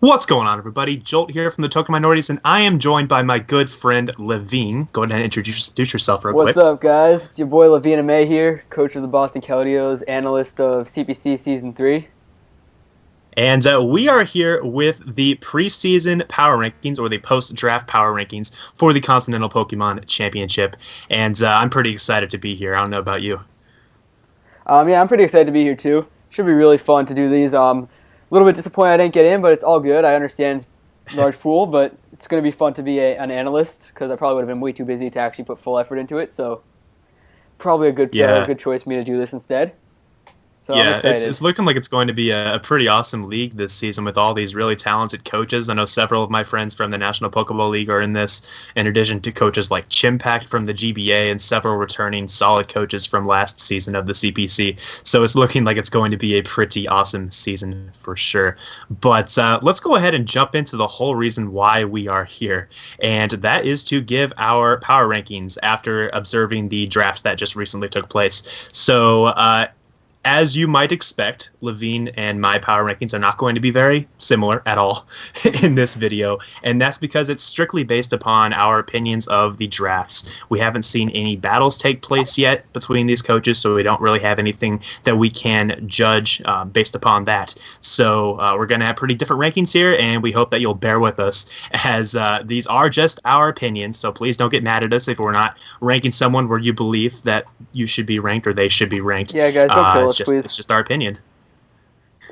What's going on, everybody? Jolt here from the Token Minorities, and I am joined by my good friend, Levine. Go ahead and introduce yourself real quick. What's up, guys? It's your boy LevineMa here, coach of the Boston Cowboys, analyst of CPC Season 3. And we are here with the preseason power rankings, or the post-draft power rankings for the Continental Pokemon Championship. And I'm pretty excited to be here. I don't know about you. Yeah, I'm pretty excited to be here, too. Should be really fun to do these. A little bit disappointed I didn't get in, but it's all good. I understand large pool, but it's going to be fun to be an analyst because I probably would have been way too busy to actually put full effort into it. So probably a good choice for me to do this instead. So I'm excited. It's looking like it's going to be a pretty awesome league this season with all these really talented coaches. I know several of my friends from the National Pokeball League are in this, in addition to coaches like Chimpact from the GBA and several returning solid coaches from last season of the CPC. So it's looking like it's going to be a pretty awesome season for sure. But let's go ahead and jump into the whole reason why we are here. And that is to give our power rankings after observing the draft that just recently took place. So, as you might expect, Levine and my power rankings are not going to be very similar at all in this video, and that's because it's strictly based upon our opinions of the drafts. We haven't seen any battles take place yet between these coaches, so we don't really have anything that we can judge based upon that. So we're going to have pretty different rankings here, and we hope that you'll bear with us, as these are just our opinions, so please don't get mad at us if we're not ranking someone where you believe that you should be ranked or they should be ranked. Yeah, guys, don't kill us. Please. It's just our opinion.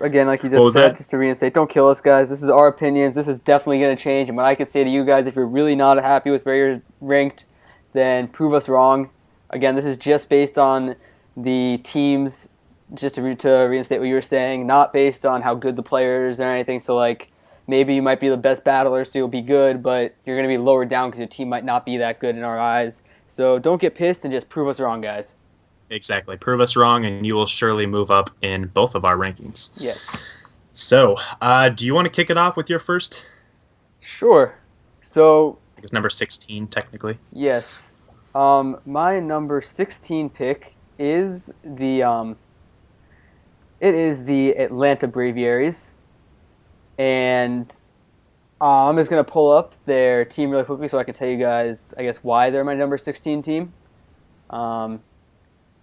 Again, like you just said, just to reinstate, don't kill us, guys. This is our opinions. This is definitely going to change. And what I can say to you guys, if you're really not happy with where you're ranked, then prove us wrong. Again, this is just based on the teams, just to reinstate what you were saying, not based on how good the players or anything. So, like, maybe you might be the best battler, so you'll be good, but you're going to be lower down because your team might not be that good in our eyes. So don't get pissed and just prove us wrong, guys. Exactly. Prove us wrong, and you will surely move up in both of our rankings. Yes. So, do you want to kick it off with your first? Sure. So, I guess number 16, technically. Yes. My number 16 pick is the Atlanta Braviaries, and I'm just gonna pull up their team really quickly so I can tell you guys, I guess, why they're my number 16 team.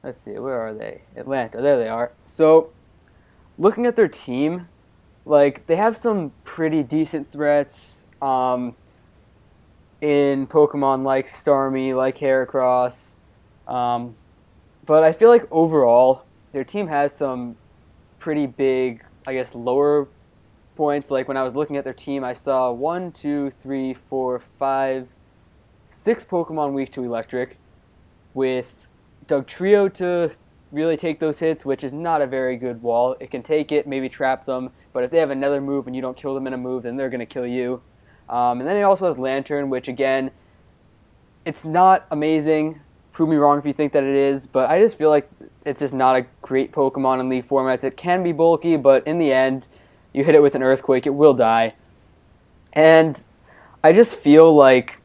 Let's see, where are they? Atlanta, there they are. So, looking at their team, like, they have some pretty decent threats in Pokemon like Starmie, like Heracross. But I feel like overall, their team has some pretty big, I guess, lower points. Like, when I was looking at their team, I saw 1, 2, 3, 4, 5, 6 Pokemon weak to Electric, with Dugtrio to really take those hits, which is not a very good wall. It can take it, maybe trap them, but if they have another move and you don't kill them in a move, then they're going to kill you. And then it also has Lantern, which, again, it's not amazing. Prove me wrong if you think that it is, but I just feel like it's just not a great Pokemon in League formats. It can be bulky, but in the end, you hit it with an Earthquake, it will die. And I just feel like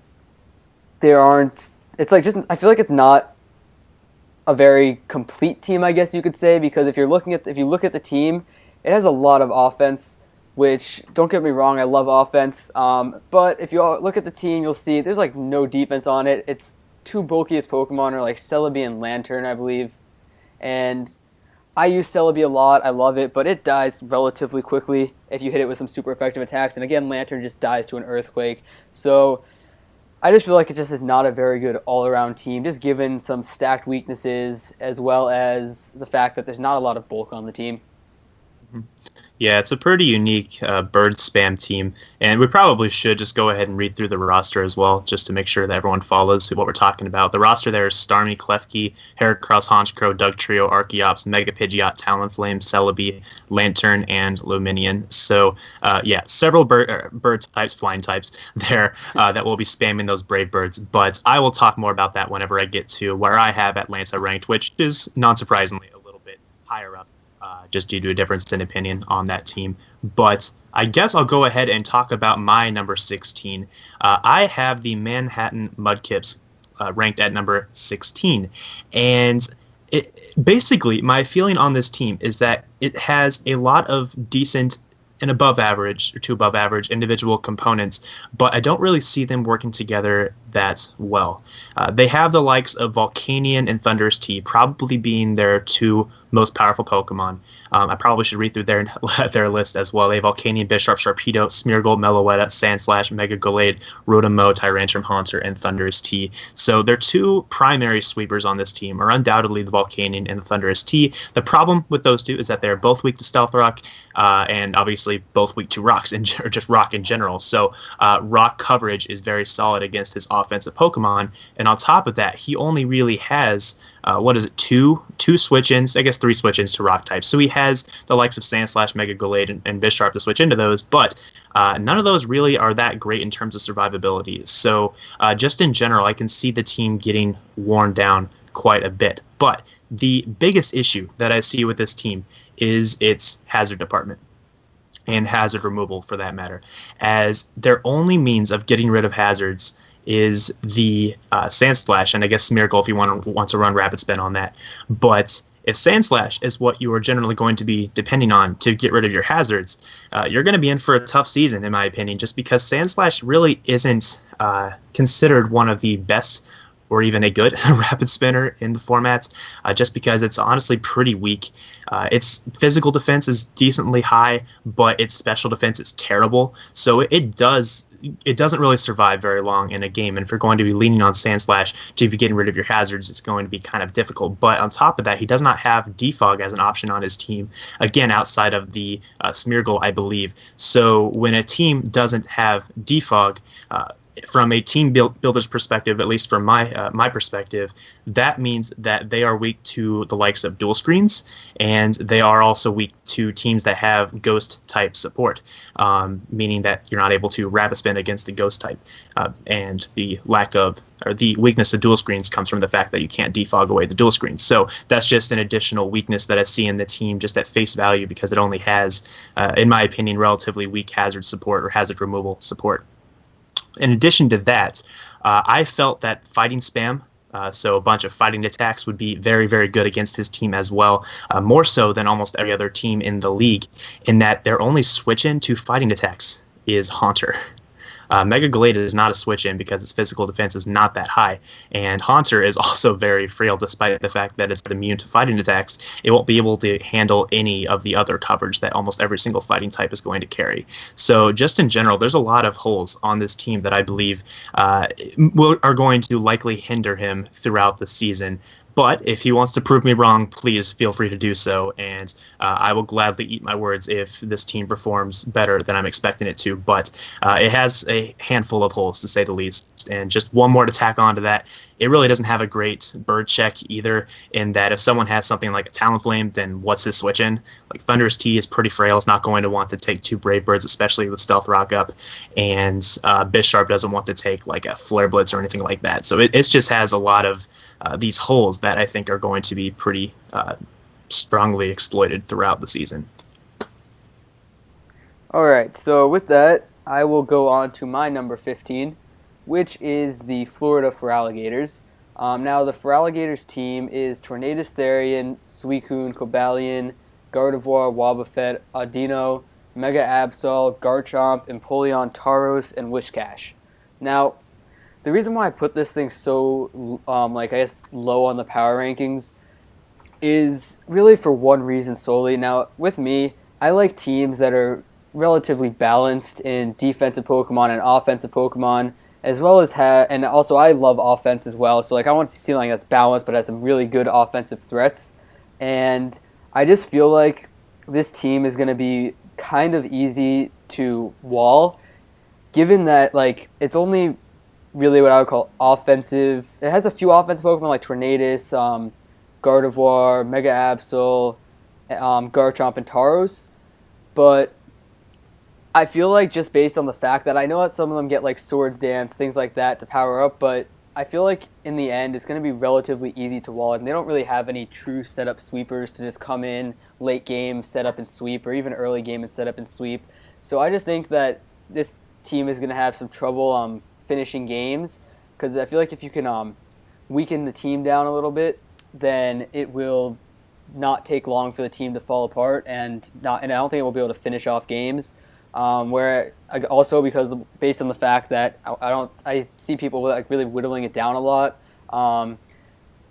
there aren't... It's like, just I feel like it's not a very complete team, I guess you could say, because if you look at the team, it has a lot of offense, which, don't get me wrong, I love offense, but if you look at the team, you'll see there's like no defense on it. Its two bulkiest Pokemon are like Celebi and Lantern, I believe, and I use Celebi a lot. I love it, but it dies relatively quickly if you hit it with some super effective attacks, and again, Lantern just dies to an Earthquake. So I just feel like it just is not a very good all-around team, just given some stacked weaknesses as well as the fact that there's not a lot of bulk on the team. Yeah, it's a pretty unique bird spam team, and we probably should just go ahead and read through the roster as well, just to make sure that everyone follows what we're talking about. The roster there is Starmie, Klefki, Heracross, Honchkrow, Dugtrio, Archeops, Mega Pidgeot, Talonflame, Celebi, Lantern, and Luminion. So, yeah, several bird types, flying types there that will be spamming those brave birds, but I will talk more about that whenever I get to where I have Atlanta ranked, which is, not-surprisingly, a little bit higher up. Just due to a difference in opinion on that team. But I guess I'll go ahead and talk about my number 16. I have the Manhattan Mudkips ranked at number 16. And basically, my feeling on this team is that it has a lot of decent an above average or two above average individual components, but I don't really see them working together that well. They have the likes of Volcanion and Thundurus T probably being their two most powerful Pokemon. I probably should read through their list as well. They have Volcanion, Bisharp, Sharpedo, Smeargle, Meloetta, Sandslash, Mega Gallade, Rotom-Mow, Tyrantrum, Haunter, and Thundurus T. So their two primary sweepers on this team are undoubtedly the Volcanion and the Thundurus T. The problem with those two is that they're both weak to Stealth Rock, and obviously both weak to rocks, or just rock in general. So rock coverage is very solid against his offensive Pokemon, and on top of that, he only really has two switch-ins, I guess three switch-ins to rock types. So he has the likes of Sandslash, Mega Gallade, and Bisharp to switch into those, but none of those really are that great in terms of survivability. So just in general, I can see the team getting worn down quite a bit. But the biggest issue that I see with this team is its hazard department, and hazard removal for that matter, as their only means of getting rid of hazards is the Sandslash, and I guess Smeargle if you want to run Rapid Spin on that. But if Sandslash is what you are generally going to be depending on to get rid of your hazards, you're going to be in for a tough season, in my opinion, just because Sandslash really isn't considered one of the best or even a good rapid spinner in the formats, just because it's honestly pretty weak. Its physical defense is decently high, but its special defense is terrible. So it doesn't really survive very long in a game. And if you're going to be leaning on Sandslash to be getting rid of your hazards, it's going to be kind of difficult. But on top of that, he does not have Defog as an option on his team, again, outside of the Smeargle, I believe. So when a team doesn't have Defog, from a team builder's perspective, at least from my perspective, that means that they are weak to the likes of dual screens, and they are also weak to teams that have ghost type support, meaning that you're not able to rapid spin against the ghost type, and the weakness of dual screens comes from the fact that you can't defog away the dual screens. So that's just an additional weakness that I see in the team just at face value, because it only has, in my opinion, relatively weak hazard support or hazard removal support. In addition to that, I felt that fighting spam, so a bunch of fighting attacks, would be very, very good against his team as well, more so than almost every other team in the league, in that their only switch-in to fighting attacks is Haunter. Mega Gallade is not a switch-in because its physical defense is not that high, and Haunter is also very frail despite the fact that it's immune to fighting attacks. It won't be able to handle any of the other coverage that almost every single fighting type is going to carry. So just in general, there's a lot of holes on this team that I believe are going to likely hinder him throughout the season. But if he wants to prove me wrong, please feel free to do so, and I will gladly eat my words if this team performs better than I'm expecting it to. But it has a handful of holes, to say the least. And just one more to tack on to that, it really doesn't have a great bird check either, in that if someone has something like a Talonflame, then what's his switch-in? Like Thundurus T is pretty frail. It's not going to want to take two Brave Birds, especially with Stealth Rock up, and Bisharp doesn't want to take like a Flare Blitz or anything like that. So it just has a lot of these holes that I think are going to be pretty strongly exploited throughout the season. All right, so with that, I will go on to my number 15, which is the Florida Feraligators. Now, the Feraligators team is Tornadus Therian, Suicune, Cobalion, Gardevoir, Wobbuffet, Audino, Mega Absol, Garchomp, Empoleon, Tauros, and Whiscash. Now, the reason why I put this thing so, I guess, low on the power rankings is really for one reason solely. Now, with me, I like teams that are relatively balanced in defensive Pokemon and offensive Pokemon, as well as and also I love offense as well. So, I want to see something that's balanced but has some really good offensive threats. And I just feel like this team is going to be kind of easy to wall, given that, it's only really what I would call offensive. It has a few offensive Pokemon like Tornadus, Gardevoir, Mega Absol, Garchomp, and Tauros. But I feel like just based on the fact that I know that some of them get like Swords Dance, things like that to power up, but I feel like in the end it's going to be relatively easy to wall, and they don't really have any true setup sweepers to just come in late game, set up and sweep, or even early game and set up and sweep. So I just think that this team is going to have some trouble finishing games, because I feel like if you can weaken the team down a little bit, then it will not take long for the team to fall apart, and I don't think it will be able to finish off games. Where also because based on the fact that I see people like really whittling it down a lot.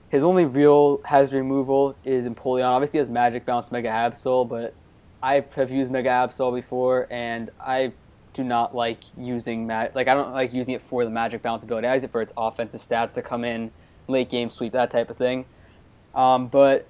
His only real hazard removal is Empoleon. Obviously, he has Magic Bounce, Mega Absol, but I have used Mega Absol before, and I do not like using I don't like using it for the Magic Bounce ability. I use it for its offensive stats to come in late game sweep, that type of thing. But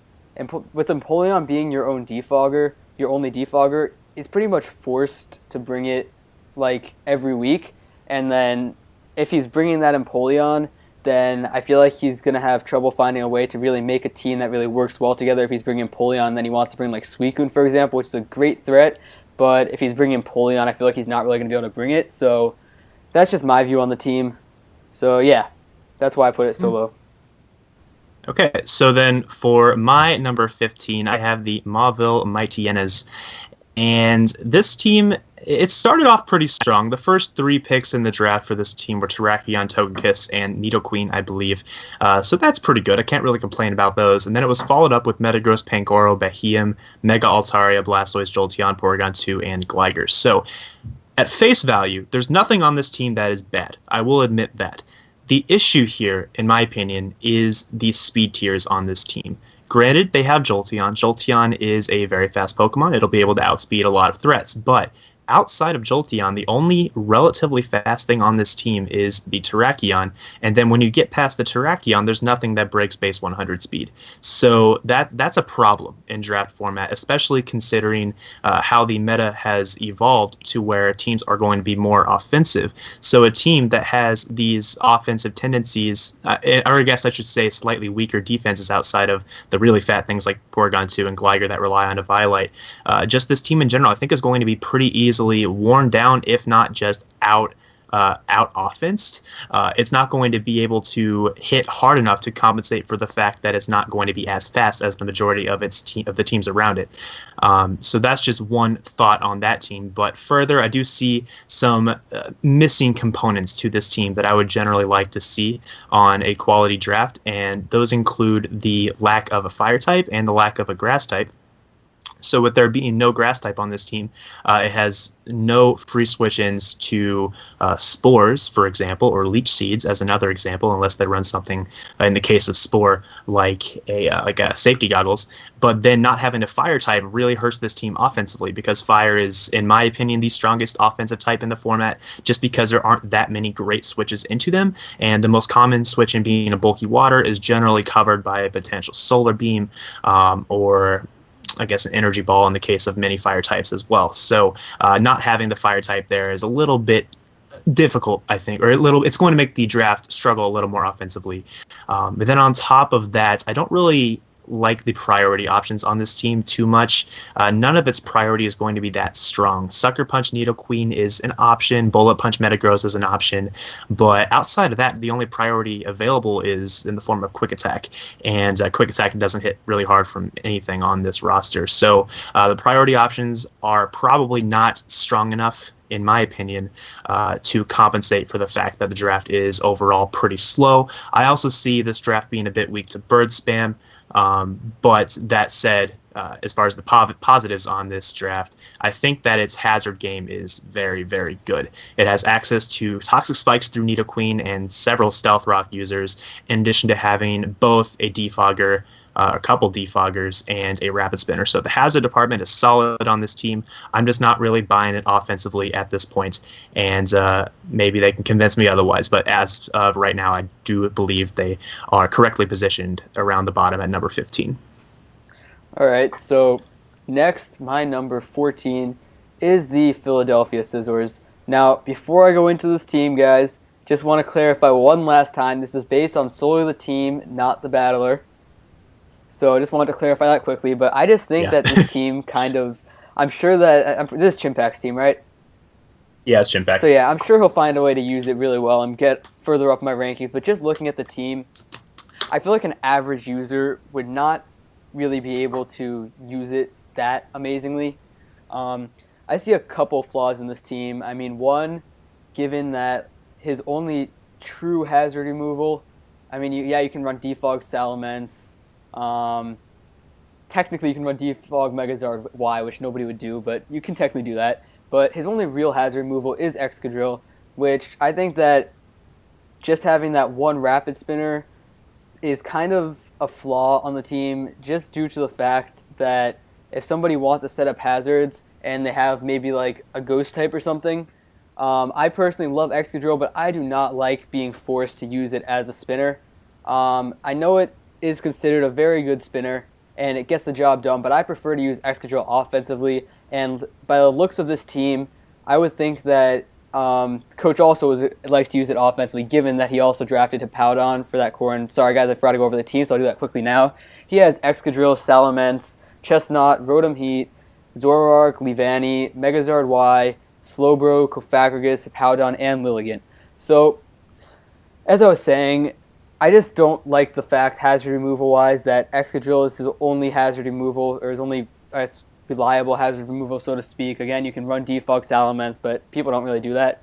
with Empoleon being your own defogger, your only defogger, it's pretty much forced to bring it like every week. And then if he's bringing that Empoleon, then I feel like he's going to have trouble finding a way to really make a team that really works well together. If he's bringing Empoleon, and then he wants to bring like Suicune, for example, which is a great threat. But if he's bringing Empoleon, I feel like he's not really going to be able to bring it. So that's just my view on the team. So yeah, that's why I put it so low. Okay, so then for my number 15, I have the Mauville Mighty Hyenas. And this team, it started off pretty strong. The first 3 picks in the draft for this team were Terrakion, Togekiss, and Nidoqueen, I believe. So that's pretty good. I can't really complain about those. And then it was followed up with Metagross, Pangoro, Beheeyem, Mega Altaria, Blastoise, Jolteon, Porygon 2, and Gligar. So at face value, there's nothing on this team that is bad. I will admit that. The issue here, in my opinion, is the speed tiers on this team. Granted, they have Jolteon. Jolteon is a very fast Pokemon. It'll be able to outspeed a lot of threats, but outside of Jolteon, the only relatively fast thing on this team is the Terrakion, and then when you get past the Terrakion, there's nothing that breaks base 100 speed. So that's a problem in draft format, especially considering how the meta has evolved to where teams are going to be more offensive. So a team that has these offensive tendencies, or I guess I should say slightly weaker defenses outside of the really fat things like Porygon 2 and Gligar that rely on Eviolite, just this team in general, I think is going to be pretty easily worn down, if not just out offensed. It's not going to be able to hit hard enough to compensate for the fact that it's not going to be as fast as the majority of the teams around it. So that's just one thought on that team. But further, I do see some missing components to this team that I would generally like to see on a quality draft, and those include the lack of a fire type and the lack of a grass type. So with there being no grass type on this team, it has no free switch-ins to spores, for example, or leech seeds as another example, unless they run something in the case of spore like a safety goggles. But then not having a fire type really hurts this team offensively, because fire is, in my opinion, the strongest offensive type in the format, just because there aren't that many great switches into them, and the most common switch in being a bulky water is generally covered by a potential solar beam or I guess an energy ball in the case of many fire types as well. So not having the fire type there is a little bit difficult, I think, or it's going to make the draft struggle a little more offensively. But then on top of that, I don't really like the priority options on this team too much. None of its priority is going to be that strong. Sucker Punch Nidoqueen is an option. Bullet Punch Metagross is an option. But outside of that, the only priority available is in the form of Quick Attack. And Quick Attack doesn't hit really hard from anything on this roster. So the priority options are probably not strong enough, in my opinion, to compensate for the fact that the draft is overall pretty slow. I also see this draft being a bit weak to bird spam. But that said, as far as the positives on this draft, I think that its hazard game is very, very good. It has access to Toxic Spikes through Nidoqueen and several Stealth Rock users, in addition to having both a defogger, a couple defoggers, and a rapid spinner. So the hazard department is solid on this team. I'm just not really buying it offensively at this point, and maybe they can convince me otherwise. But as of right now, I do believe they are correctly positioned around the bottom at number 15. All right, so next, my number 14 is the Philadelphia Scizors. Now, before I go into this team, guys, just want to clarify one last time, this is based on solely the team, not the battler. So I just wanted to clarify that quickly, but I just think that this team kind of, I'm sure that, this is Chimpak's team, right? Yeah, it's Chimpak. So yeah, I'm sure he'll find a way to use it really well and get further up my rankings, but just looking at the team, I feel like an average user would not really be able to use it that amazingly. I see a couple flaws in this team. I mean, one, given that his only true hazard removal, I mean, you can run Defog, Salamence, technically you can run Defog Megazord Y, which nobody would do, but you can technically do that. But his only real hazard removal is Excadrill, which I think that just having that one rapid spinner is kind of a flaw on the team, just due to the fact that if somebody wants to set up hazards and they have maybe like a ghost type or something, I personally love Excadrill, but I do not like being forced to use it as a spinner. I know it is considered a very good spinner, and it gets the job done, but I prefer to use Excadrill offensively, and by the looks of this team, I would think that Coach also likes to use it offensively, given that he also drafted Hippowdon for that core. And sorry guys, I forgot to go over the team, so I'll do that quickly now. He has Excadrill, Salamence, Chestnut, Rotom Heat, Zoroark, Leviani, Megazord Y, Slowbro, Cofagrigus, Hippowdon, and Lilligant. So, as I was saying, I just don't like the fact, hazard removal-wise, that Excadrill is his only hazard removal, or his only reliable hazard removal, so to speak. Again, you can run Defog Salamence, but people don't really do that.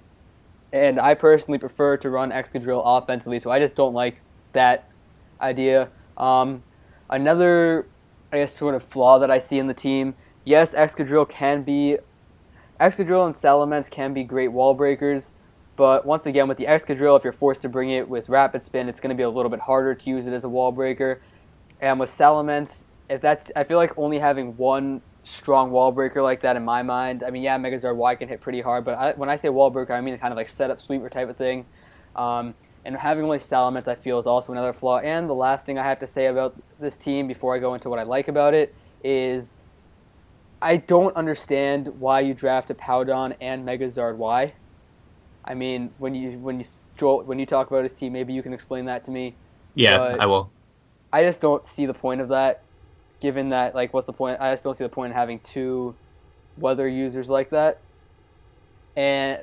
And I personally prefer to run Excadrill offensively, so I just don't like that idea. Another, I guess, sort of flaw that I see in the team, yes, Excadrill and Salamence can be great wall breakers, but once again, with the Excadrill, if you're forced to bring it with Rapid Spin, it's going to be a little bit harder to use it as a wall breaker. And with Salamence, I feel like only having one strong wall breaker like that in my mind. I mean, yeah, Megazord Y can hit pretty hard, but when I say wall breaker, I mean kind of like setup sweeper type of thing. And having only Salamence, I feel, is also another flaw. And the last thing I have to say about this team before I go into what I like about it is I don't understand why you draft a Hippowdon and Megazord Y. I mean, when you talk about his team, maybe you can explain that to me. Yeah, I will. I just don't see the point of that, given that, like, what's the point? I just don't see the point in having two weather users like that. And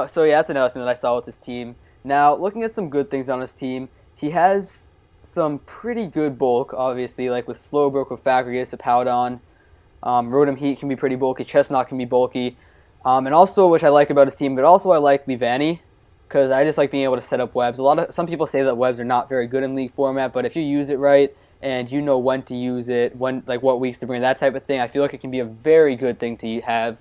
so, yeah, that's another thing that I saw with his team. Now, looking at some good things on his team, he has some pretty good bulk, obviously, like with Slowbro, Cofagrigus, Hippowdon. Rotom Heat can be pretty bulky, Chestnut can be bulky. And also, which I like about his team, but also I like Leviani, because I just like being able to set up webs. Some people say that webs are not very good in League format, but if you use it right, and you know when to use it, what weeks to bring, that type of thing, I feel like it can be a very good thing to have,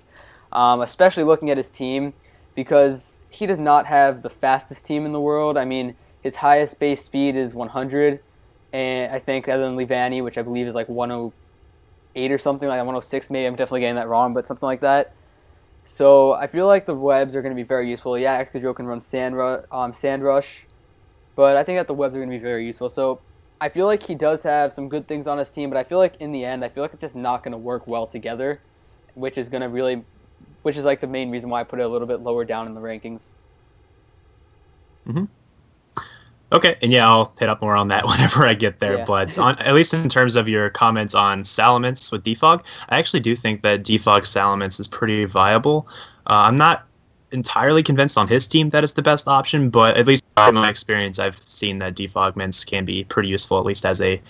especially looking at his team, because he does not have the fastest team in the world. I mean, his highest base speed is 100, and I think other than Leviani, which I believe is like 108 or something, like 106 maybe, I'm definitely getting that wrong, but something like that. So I feel like the webs are going to be very useful. Yeah, Excadrill can run Sand Rush, but I think that the webs are going to be very useful. So I feel like he does have some good things on his team, but I feel like in the end, I feel like it's just not going to work well together, which is like the main reason why I put it a little bit lower down in the rankings. Mm-hmm. Okay, and yeah, I'll hit up more on that whenever I get there. Yeah. But at least in terms of your comments on Salamence with Defog, I actually do think that Defog Salamence is pretty viable. I'm not entirely convinced on his team that it's the best option, but at least in my experience, I've seen that Defogments can be pretty useful, at least as a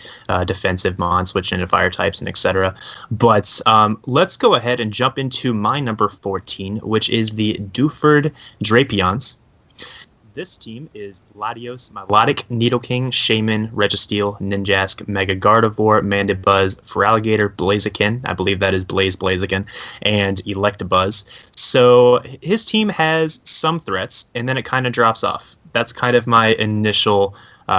defensive mon, switch into fire types and etc. But let's go ahead and jump into my number 14, which is the Dewford Drapions. This team is Latios, Milotic, Nidoking, Shaman, Registeel, Ninjask, Mega Gardevoir, Mandibuzz, Feraligatr, Blaziken, I believe that is Blaziken, and Electabuzz. So his team has some threats, and then it kind of drops off. That's kind of my initial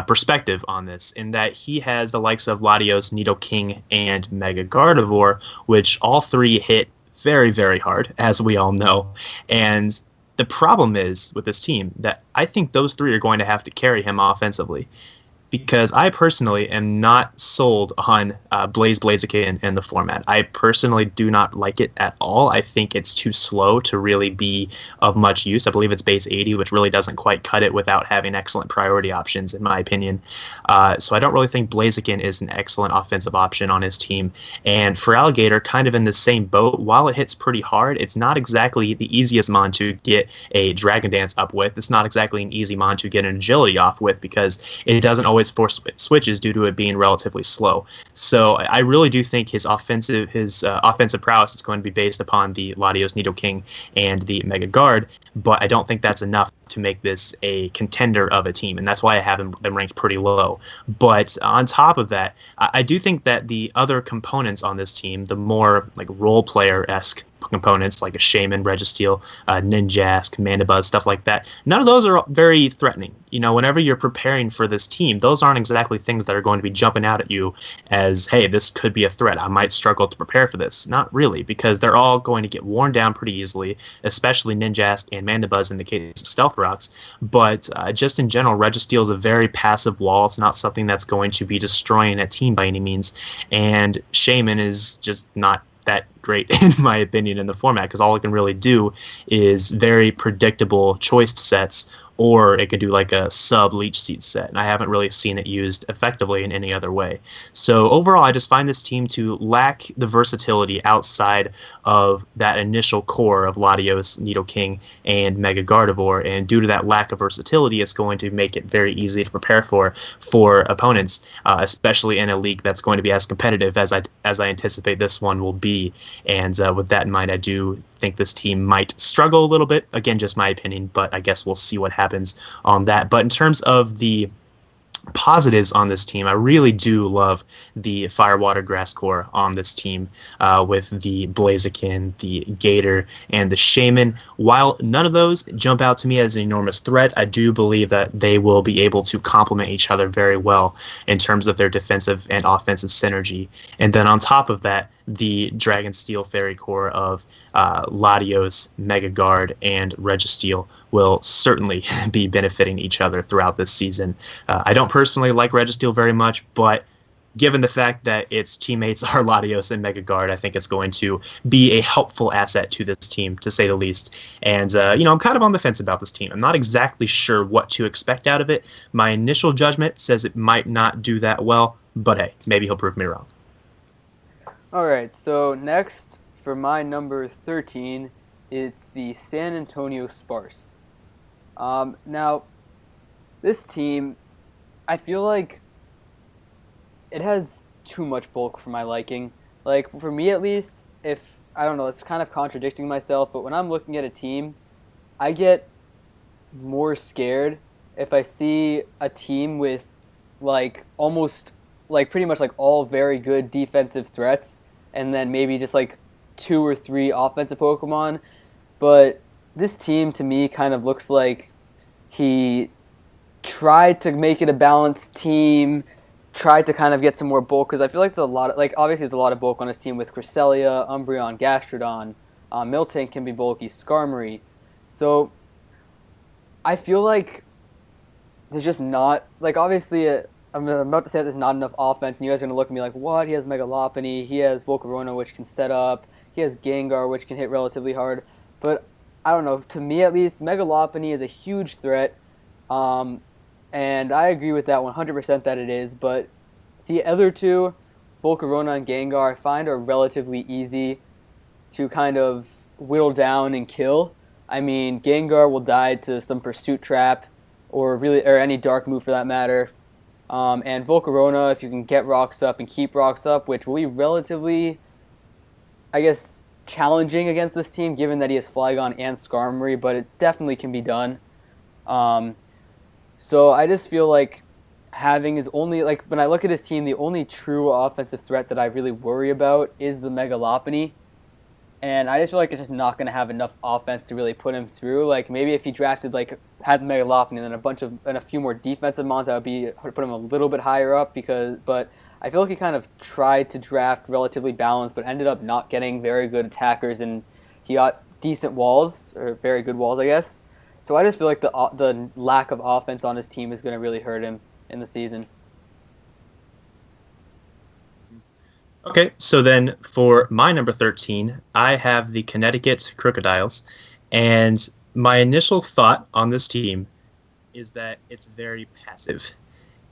perspective on this, in that he has the likes of Latios, Nidoking, and Mega Gardevoir, which all three hit very, very hard, as we all know. And the problem is with this team that I think those three are going to have to carry him offensively, because I personally am not sold on Blaziken in the format. I personally do not like it at all. I think it's too slow to really be of much use. I believe it's base 80, which really doesn't quite cut it without having excellent priority options, in my opinion. So I don't really think Blaziken is an excellent offensive option on his team. And Feraligatr, kind of in the same boat, while it hits pretty hard, it's not exactly the easiest mon to get a Dragon Dance up with. It's not exactly an easy mon to get an agility off with, because it doesn't always force switches due to it being relatively slow. So I really do think his offensive prowess is going to be based upon the Latios, Nidoking, and the Mega Guard, but I don't think that's enough to make this a contender of a team, and that's why I have them ranked pretty low. But on top of that, I do think that the other components on this team, the more like role player-esque components like a Shaman, Registeel, Ninjask, Mandibuzz, stuff like that, none of those are very threatening. You know, whenever you're preparing for this team, those aren't exactly things that are going to be jumping out at you as, hey, this could be a threat. I might struggle to prepare for this. Not really, because they're all going to get worn down pretty easily, especially Ninjask and Mandibuzz in the case of Stealth Rocks. But just in general, Registeel is a very passive wall. It's not something that's going to be destroying a team by any means. And Shaman is just not that great in my opinion in the format, because all it can really do is very predictable choice sets, or it could do like a sub leech seed set, and I haven't really seen it used effectively in any other way. So overall, I just find this team to lack the versatility outside of that initial core of Latios, Nidoking, and Mega Gardevoir, and due to that lack of versatility, it's going to make it very easy to prepare for opponents, especially in a league that's going to be as competitive as I anticipate this one will be. And with that in mind, I do think this team might struggle a little bit. Again, just my opinion, but I guess we'll see what happens on that. But in terms of the positives on this team, I really do love the Firewater Grass core on this team, with the Blaziken, the Gator, and the Shaman. While none of those jump out to me as an enormous threat, I do believe that they will be able to complement each other very well in terms of their defensive and offensive synergy. And then on top of that, the Dragon Steel Fairy core of Latios, Mega Guard, and Registeel will certainly be benefiting each other throughout this season. I don't personally like Registeel very much, but given the fact that its teammates are Latios and Mega Guard, I think it's going to be a helpful asset to this team, to say the least. And, I'm kind of on the fence about this team. I'm not exactly sure what to expect out of it. My initial judgment says it might not do that well, but hey, maybe he'll prove me wrong. All right, so next for my number 13, it's the San Antonio Sparse. Now, this team, I feel like it has too much bulk for my liking. Like, for me at least, I don't know, it's kind of contradicting myself, but when I'm looking at a team, I get more scared if I see a team with, like, almost, like, pretty much, like, all very good defensive threats, and then maybe just, like, 2 or 3 offensive Pokemon. But this team, to me, kind of looks like he tried to make it a balanced team, tried to kind of get some more bulk, because I feel like there's a lot of, like, obviously there's a lot of bulk on his team with Cresselia, Umbreon, Gastrodon, Miltank can be bulky, Skarmory. So I feel like there's just not, like, obviously I'm about to say that there's not enough offense, and you guys are going to look at me like, what? He has Mega Lopunny, he has Volcarona, which can set up, he has Gengar, which can hit relatively hard. But I don't know, to me at least, Mega Lopunny is a huge threat, and I agree with that 100% that it is. But the other two, Volcarona and Gengar, I find are relatively easy to kind of whittle down and kill. I mean, Gengar will die to some Pursuit Trap, or any Dark move for that matter. And Volcarona, if you can get rocks up and keep rocks up, which will be relatively, I guess, challenging against this team, given that he has Flygon and Skarmory, but it definitely can be done. So I just feel like having his only, like, when I look at his team, the only true offensive threat that I really worry about is the Mega Lopunny. And I just feel like it's just not going to have enough offense to really put him through. Like, maybe if he drafted, like, had the Mega Lopunny and then a few more defensive mons, I would put him a little bit higher up, but I feel like he kind of tried to draft relatively balanced, but ended up not getting very good attackers, and he got decent walls, or very good walls, I guess. So I just feel like the lack of offense on his team is going to really hurt him in the season. Okay, so then for my number 13, I have the Connecticut Crocodiles, and my initial thought on this team is that it's very passive.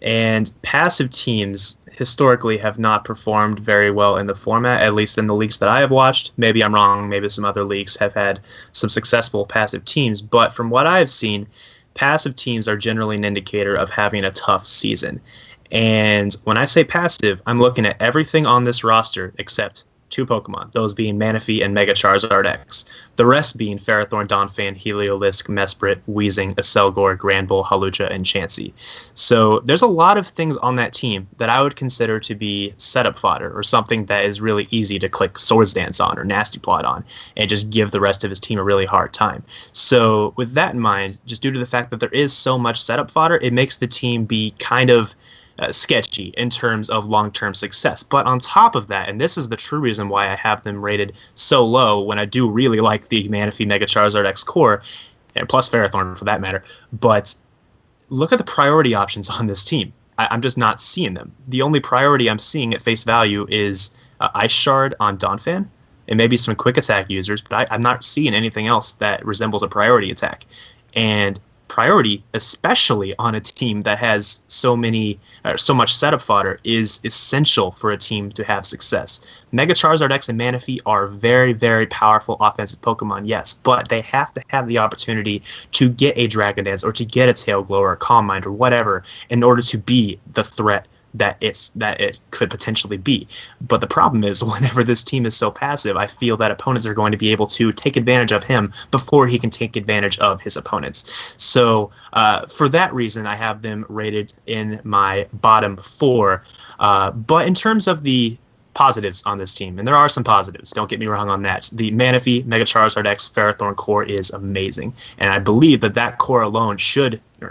And passive teams historically have not performed very well in the format, at least in the leagues that I have watched. Maybe I'm wrong, maybe some other leagues have had some successful passive teams, but from what I've seen, passive teams are generally an indicator of having a tough season. And when I say passive, I'm looking at everything on this roster except two Pokemon, those being Manaphy and Mega Charizard X. The rest being Ferrothorn, Donphan, Heliolisk, Mesprit, Weezing, Acelgor, Granbull, Hawlucha, and Chansey. So there's a lot of things on that team that I would consider to be setup fodder, or something that is really easy to click Swords Dance on or Nasty Plot on and just give the rest of his team a really hard time. So with that in mind, just due to the fact that there is so much setup fodder, it makes the team be kind of sketchy in terms of long-term success. But on top of that, and this is the true reason why I have them rated so low when I do really like the Manaphy Mega Charizard X core, and plus Ferrothorn for that matter, but look at the priority options on this team. I'm just not seeing them. The only priority I'm seeing at face value is Ice Shard on Donphan, and maybe some quick attack users, but I'm not seeing anything else that resembles a priority attack. And priority, especially on a team that has so much setup fodder, is essential for a team to have success. Mega Charizard X and Manaphy are very, very powerful offensive Pokemon, yes, but they have to have the opportunity to get a Dragon Dance or to get a Tail Glow or a Calm Mind or whatever in order to be the threat that it could potentially be. But the problem is, whenever this team is so passive, I feel that opponents are going to be able to take advantage of him before he can take advantage of his opponents. So for that reason, I have them rated in my bottom 4. But in terms of the positives on this team, and there are some positives, don't get me wrong on that. The Manaphy Mega Charizard X Ferrothorn core is amazing, and I believe that core alone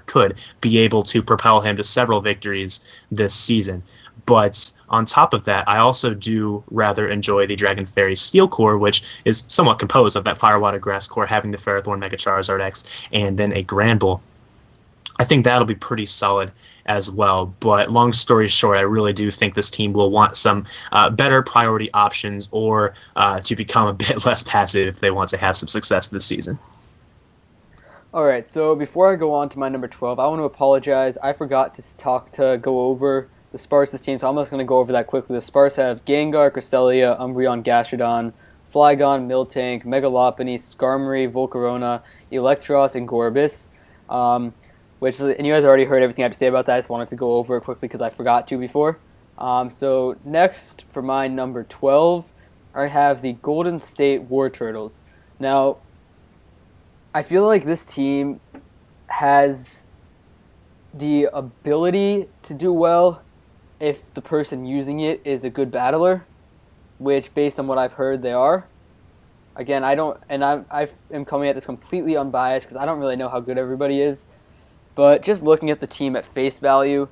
could be able to propel him to several victories this season. But on top of that, I also do rather enjoy the Dragon Fairy Steel core, which is somewhat composed of that Fire Water Grass core, having the Ferrothorn Mega Charizard X, and then a Granbull. I think that'll be pretty solid as well. But long story short, I really do think this team will want some better priority options, or to become a bit less passive if they want to have some success this season. All right, so before I go on to my number 12, I want to apologize. I forgot to go over the Sparks' team, so I'm just going to go over that quickly. The Sparks have Gengar, Cresselia, Umbreon, Gastrodon, Flygon, Miltank, Megalopoly, Skarmory, Volcarona, Electros, and Gorbis. And you guys already heard everything I have to say about that. I just wanted to go over it quickly because I forgot to before. So next, for my number 12, I have the Golden State War Turtles. Now, I feel like this team has the ability to do well if the person using it is a good battler, which, based on what I've heard, they are. Again, I am coming at this completely unbiased because I don't really know how good everybody is. But just looking at the team at face value,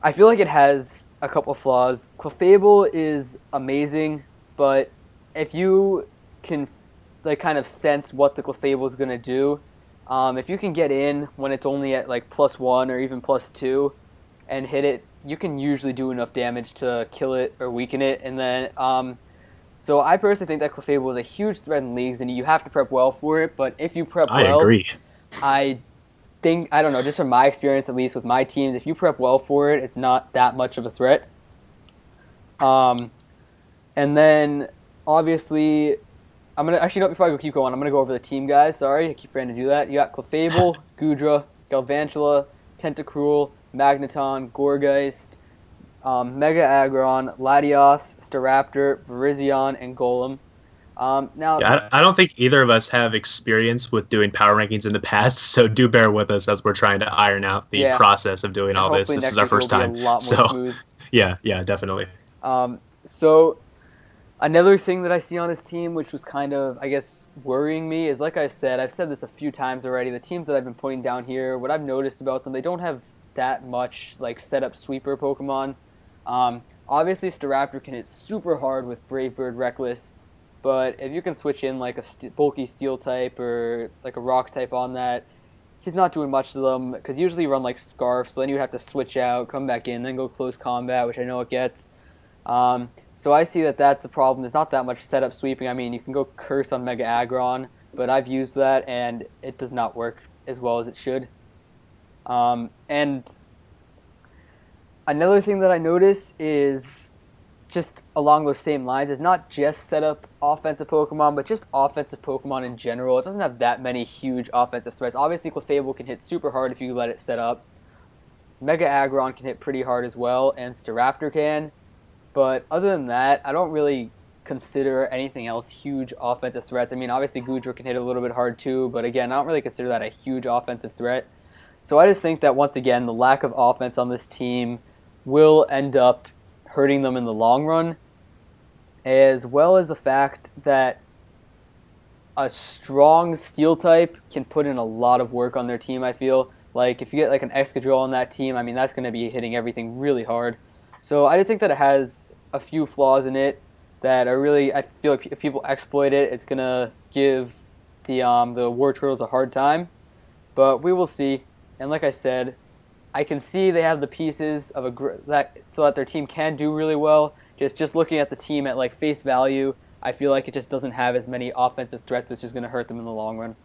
I feel like it has a couple flaws. Clefable is amazing, but if you can kind of sense what the Clefable is going to do, if you can get in when it's only at +1 or even +2 and hit it, you can usually do enough damage to kill it or weaken it. And then, so I personally think that Clefable is a huge threat in leagues, and you have to prep well for it. But if you prep well, I agree. I don't know, just from my experience, at least with my teams, if you prep well for it, it's not that much of a threat. And then, obviously, before I keep going, I'm gonna go over the team, guys. Sorry, I keep forgetting to do that. You got Clefable, Goodra, Galvantula, Tentacruel, Magneton, Gourgeist, Mega Aggron, Latios, Staraptor, Virizion, and Golem. I don't think either of us have experience with doing power rankings in the past, so do bear with us as we're trying to iron out the process of doing all this. This is our first time. Smooth. Yeah, definitely. So another thing that I see on this team, which was kind of, I guess, worrying me, is, like I said, I've said this a few times already, the teams that I've been putting down here, what I've noticed about them, they don't have that much setup sweeper Pokemon. Obviously, Staraptor can hit super hard with Brave Bird, Reckless. But if you can switch in a bulky steel type or a rock type on that, he's not doing much to them, because usually you run Scarf, so then you have to switch out, come back in, then go close combat, which I know it gets. So I see that that's a problem. There's not that much setup sweeping. I mean, you can go Curse on Mega Aggron, but I've used that, and it does not work as well as it should. And another thing that I notice is, just along those same lines, is not just set up offensive Pokemon, but just offensive Pokemon in general. It doesn't have that many huge offensive threats. Obviously, Clefable can hit super hard if you let it set up. Mega Aggron can hit pretty hard as well, and Staraptor can. But other than that, I don't really consider anything else huge offensive threats. I mean, obviously Goudreau can hit a little bit hard too, but again, I don't really consider that a huge offensive threat. So I just think that once again, the lack of offense on this team will end up hurting them in the long run, as well as the fact that a strong steel type can put in a lot of work on their team, I feel. Like, if you get like an Excadrill on that team, I mean, that's going to be hitting everything really hard. So I just think that it has a few flaws in it that are really, I feel like if people exploit it, it's going to give the War Turtles a hard time. But we will see. And like I said, I can see they have the pieces of so that their team can do really well. Just looking at the team at like face value, I feel like it just doesn't have as many offensive threats, which is going to hurt them in the long run.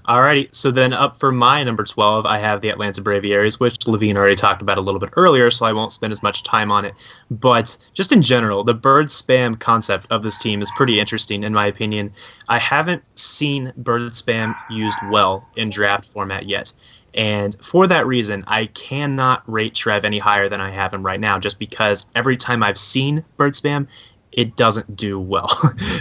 Alrighty, so then up for my number 12, I have the Atlanta Braviaries, which Levine already talked about a little bit earlier, so I won't spend as much time on it. But just in general, the bird spam concept of this team is pretty interesting, in my opinion. I haven't seen bird spam used well in draft format yet. And for that reason, I cannot rate Trev any higher than I have him right now, just because every time I've seen bird spam, it doesn't do well.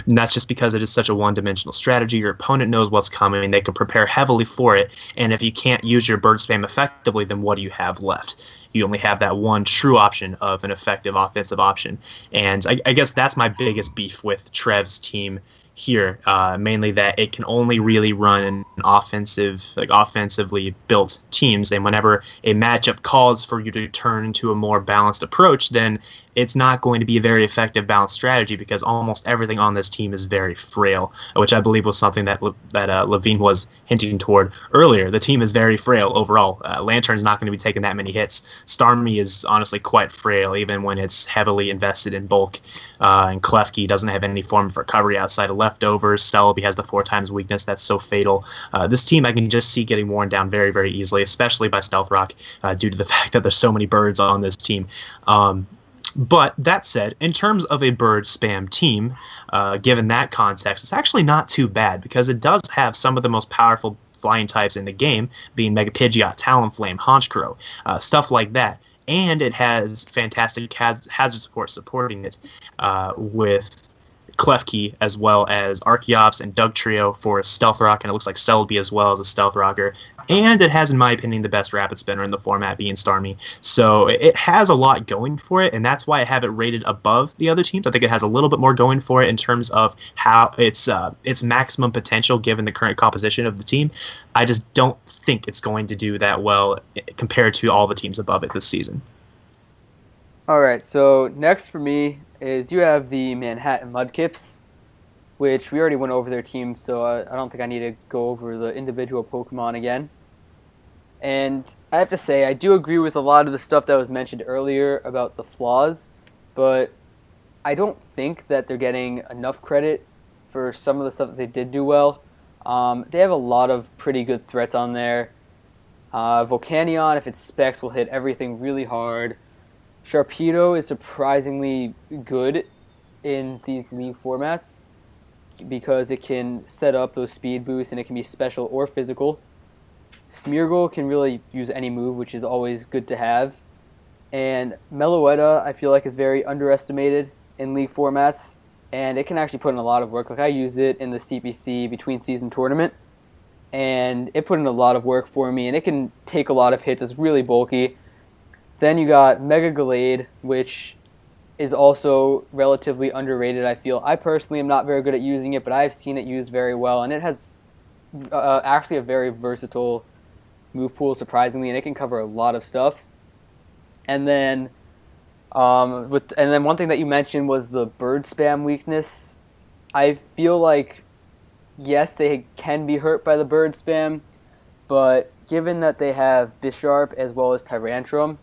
And that's just because it is such a one-dimensional strategy. Your opponent knows what's coming, and they can prepare heavily for it. And if you can't use your bird spam effectively, then what do you have left? You only have that one true option of an effective offensive option. And I guess that's my biggest beef with Trev's team here, mainly that it can only really run an offensively built teams. And whenever a matchup calls for you to turn into a more balanced approach, then it's not going to be a very effective balanced strategy because almost everything on this team is very frail, which I believe was something that Levine was hinting toward earlier. The team is very frail overall. Lantern's not going to be taking that many hits. Starmie is honestly quite frail, even when it's heavily invested in bulk. And Klefki doesn't have any form of recovery outside of leftovers. Celebi has the 4 times weakness that's so fatal. This team I can just see getting worn down very, very easily, especially by Stealth Rock, due to the fact that there's so many birds on this team. But that said, in terms of a bird spam team, given that context, it's actually not too bad because it does have some of the most powerful flying types in the game, being Mega Pidgeot, Talonflame, Honchkrow, stuff like that. And it has fantastic hazard support supporting it with Klefki as well as Archeops and Dugtrio for a Stealth Rock, and it looks like Celebi as well as a Stealth Rocker. And it has, in my opinion, the best Rapid Spinner in the format, being Starmie. So it has a lot going for it, and that's why I have it rated above the other teams. I think it has a little bit more going for it in terms of how its maximum potential given the current composition of the team. I just don't think it's going to do that well compared to all the teams above it this season. All right, so next for me is you have the Manhattan Mudkips, which we already went over their team, so I don't think I need to go over the individual Pokemon again. And I have to say, I do agree with a lot of the stuff that was mentioned earlier about the flaws, but I don't think that they're getting enough credit for some of the stuff that they did do well. They have a lot of pretty good threats on there. Volcanion, if it specs, will hit everything really hard. Sharpedo is surprisingly good in these league formats because it can set up those speed boosts and it can be special or physical. Smeargle can really use any move, which is always good to have. And Meloetta, I feel like, is very underestimated in league formats, and it can actually put in a lot of work. Like, I used it in the CPC between season tournament, and it put in a lot of work for me, and it can take a lot of hits. It's really bulky. Then you got Mega Gallade, which is also relatively underrated, I feel. I personally am not very good at using it, but I've seen it used very well, and it has actually a very versatile move pool, surprisingly, and it can cover a lot of stuff. And then one thing that you mentioned was the bird spam weakness. I feel like, yes, they can be hurt by the bird spam, but given that they have Bisharp as well as Tyrantrum,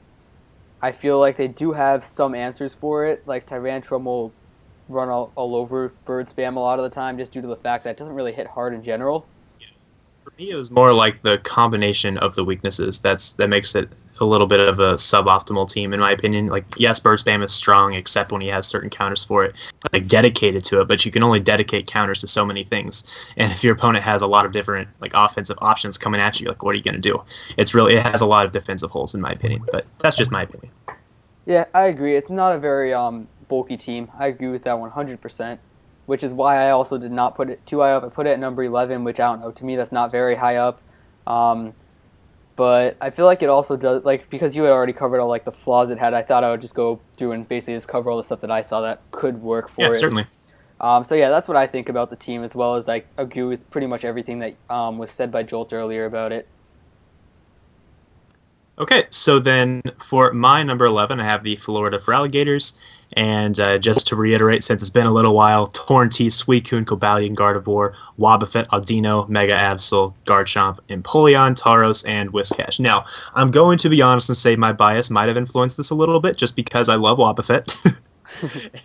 I feel like they do have some answers for it. Like, Tyrantrum will run all over bird spam a lot of the time just due to the fact that it doesn't really hit hard in general. For me, it was more like the combination of the weaknesses that makes it a little bit of a suboptimal team, in my opinion. Like, yes, bird spam is strong, except when he has certain counters for it, like dedicated to it. But you can only dedicate counters to so many things. And if your opponent has a lot of different like offensive options coming at you, like, what are you going to do? It has a lot of defensive holes, in my opinion. But that's just my opinion. Yeah, I agree. It's not a very bulky team. I agree with that 100%, which is why I also did not put it too high up. I put it at number 11, which I don't know. To me, that's not very high up. But I feel like it also does, like, because you had already covered all like the flaws it had, I thought I would just go through and basically just cover all the stuff that I saw that could work for it. Yeah, certainly. So yeah, that's what I think about the team, as well as I agree with pretty much everything that was said by Jolt earlier about it. Okay, so then for my number 11, I have the Florida Alligators. And just to reiterate, since it's been a little while, Torrentee, Suicune, Cobalion, Gardevoir, Wobbuffet, Audino, Mega Absol, Garchomp, Empoleon, Tauros, and Whiscash. Now, I'm going to be honest and say my bias might have influenced this a little bit just because I love Wobbuffet.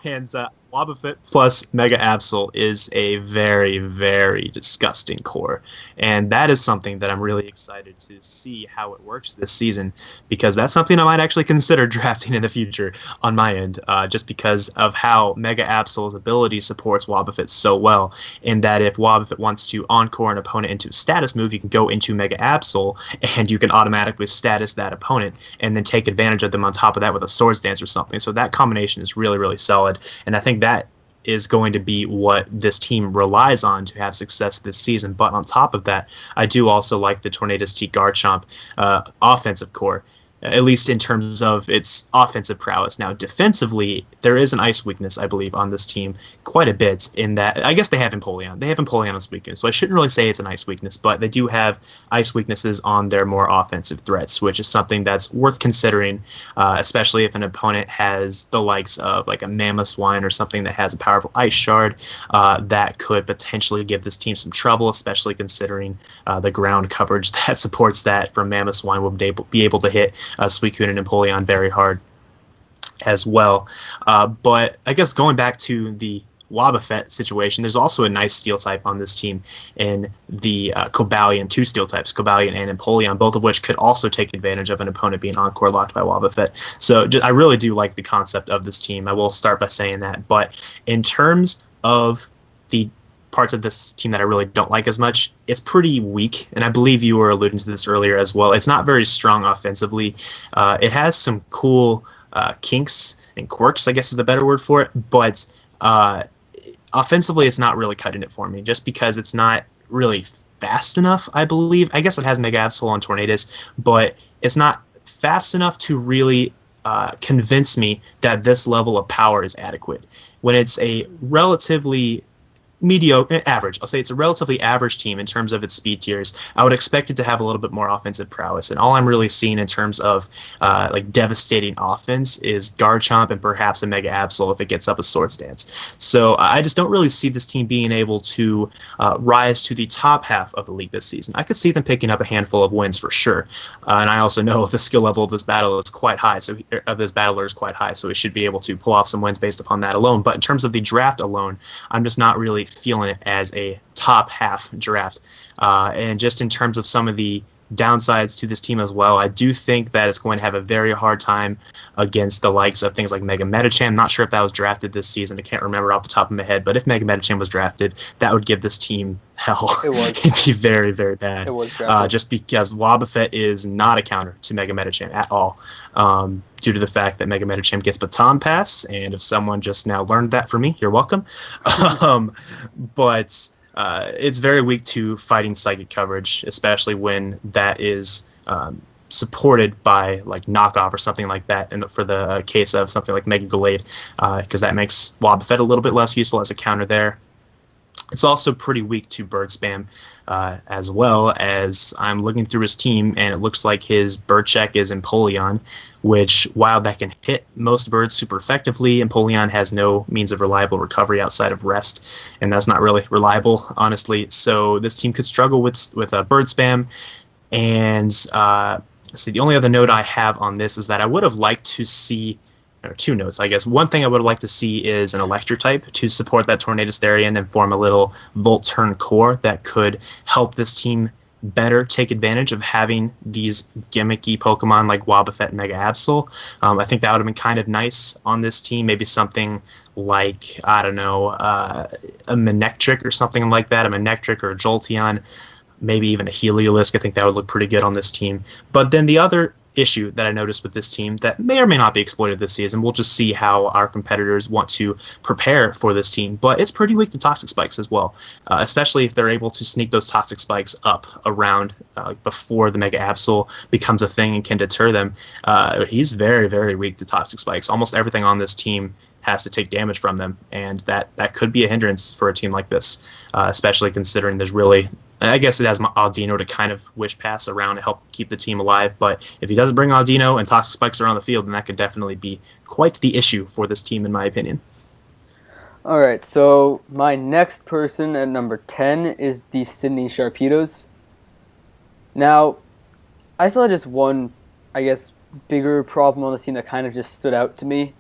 And Wobbuffet plus Mega Absol is a very, very disgusting core. And that is something that I'm really excited to see how it works this season, because that's something I might actually consider drafting in the future on my end, just because of how Mega Absol's ability supports Wobbuffet so well, in that if Wobbuffet wants to encore an opponent into a status move, you can go into Mega Absol and you can automatically status that opponent and then take advantage of them on top of that with a Swords Dance or something. So that combination is really, really solid, and I think that is going to be what this team relies on to have success this season. But on top of that, I do also like the Tornadus T Garchomp offensive core, at least in terms of its offensive prowess. Now, defensively, there is an ice weakness, I believe, on this team quite a bit, in that I guess they have Empoleon. They have Empoleon as weakness, so I shouldn't really say it's an ice weakness, but they do have ice weaknesses on their more offensive threats, which is something that's worth considering, especially if an opponent has the likes of like a Mamoswine or something that has a powerful ice shard that could potentially give this team some trouble, especially considering the ground coverage that supports that from Mamoswine will be able to hit Suicune and Empoleon very hard as well. But I guess going back to the Wobbuffet situation, there's also a nice steel type on this team in the Cobalion, two steel types, Cobalion and Empoleon, both of which could also take advantage of an opponent being encore locked by Wobbuffet. So I really do like the concept of this team. I will start by saying that. But in terms of the parts of this team that I really don't like as much, it's pretty weak, and I believe you were alluding to this earlier as well. It's not very strong offensively. It has some cool kinks and quirks, I guess is the better word for it, but offensively it's not really cutting it for me, just because it's not really fast enough, I believe. I guess it has Mega Absol and Tornadus, but it's not fast enough to really convince me that this level of power is adequate. When it's a relatively mediocre, average, I'll say it's a relatively average team in terms of its speed tiers, I would expect it to have a little bit more offensive prowess. And all I'm really seeing in terms of like devastating offense is Garchomp and perhaps a Mega Absol if it gets up a Swords Dance. So I just don't really see this team being able to rise to the top half of the league this season. I could see them picking up a handful of wins for sure. And I also know the skill level of this battle is quite high, so this battler is quite high, so he should be able to pull off some wins based upon that alone. But in terms of the draft alone, I'm just not really feeling it as a top half draft. And just in terms of some of the downsides to this team as well, I do think that it's going to have a very hard time against the likes of things like Mega Medicham. Not sure if that was drafted this season. I can't remember off the top of my head, but if Mega Medicham was drafted, that would give this team hell. It was. It'd be very, very bad. It was drafted. Just because Wobbuffet is not a counter to Mega Medicham at all, due to the fact that Mega Medicham gets Baton Pass, and if someone just now learned that for me, you're welcome. But it's very weak to fighting psychic coverage, especially when that is supported by like knockoff or something like that. And for the case of something like Mega Gallade, because that makes Wobbuffet a little bit less useful as a counter there. It's also pretty weak to bird spam, as well, as I'm looking through his team, and it looks like his bird check is Empoleon, which, while that can hit most birds super effectively, Empoleon has no means of reliable recovery outside of rest, and that's not really reliable, honestly. So this team could struggle with bird spam. And see, the only other note I have on this is that I would have liked to see, or two notes, I guess. One thing I would like to see is an electric type to support that Tornadus Therian and form a little Volt turn core that could help this team better take advantage of having these gimmicky Pokemon like Wobbuffet and Mega Absol. I think that would have been kind of nice on this team. Maybe something like, I don't know, a Manectric or something like that, a Manectric or a Jolteon, maybe even a Heliolisk. I think that would look pretty good on this team. But then the other issue that I noticed with this team that may or may not be exploited this season. We'll just see how our competitors want to prepare for this team. But it's pretty weak to toxic spikes as well, especially if they're able to sneak those toxic spikes up around before the Mega Absol becomes a thing and can deter them. He's very, very weak to toxic spikes. Almost everything on this team has to take damage from them, and that could be a hindrance for a team like this, especially considering there's really, I guess it has Aldino to kind of wish pass around to help keep the team alive, but if he doesn't bring Aldino and toxic spikes are on the field, then that could definitely be quite the issue for this team, in my opinion. All right, so my next person at number 10 is the Sydney Sharpedos. Now, I still had just one, I guess, bigger problem on the team that kind of just stood out to me.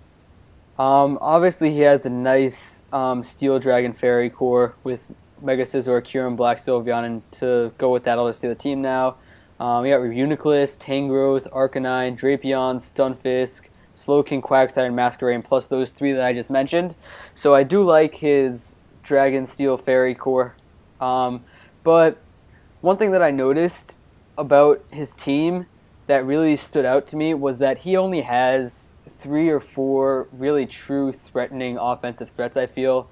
Obviously, he has the nice Steel Dragon Fairy core with Mega Scizor, Kyurem, Black Sylveon, and to go with that, I'll just say the team now. We got Reuniclus, Tangrowth, Arcanine, Drapion, Stunfisk, Slowking, Quagsire, and Masquerain, plus those three that I just mentioned. So I do like his Dragon Steel Fairy core. But one thing that I noticed about his team that really stood out to me was that he only has 3 or 4 really true threatening offensive threats, I feel.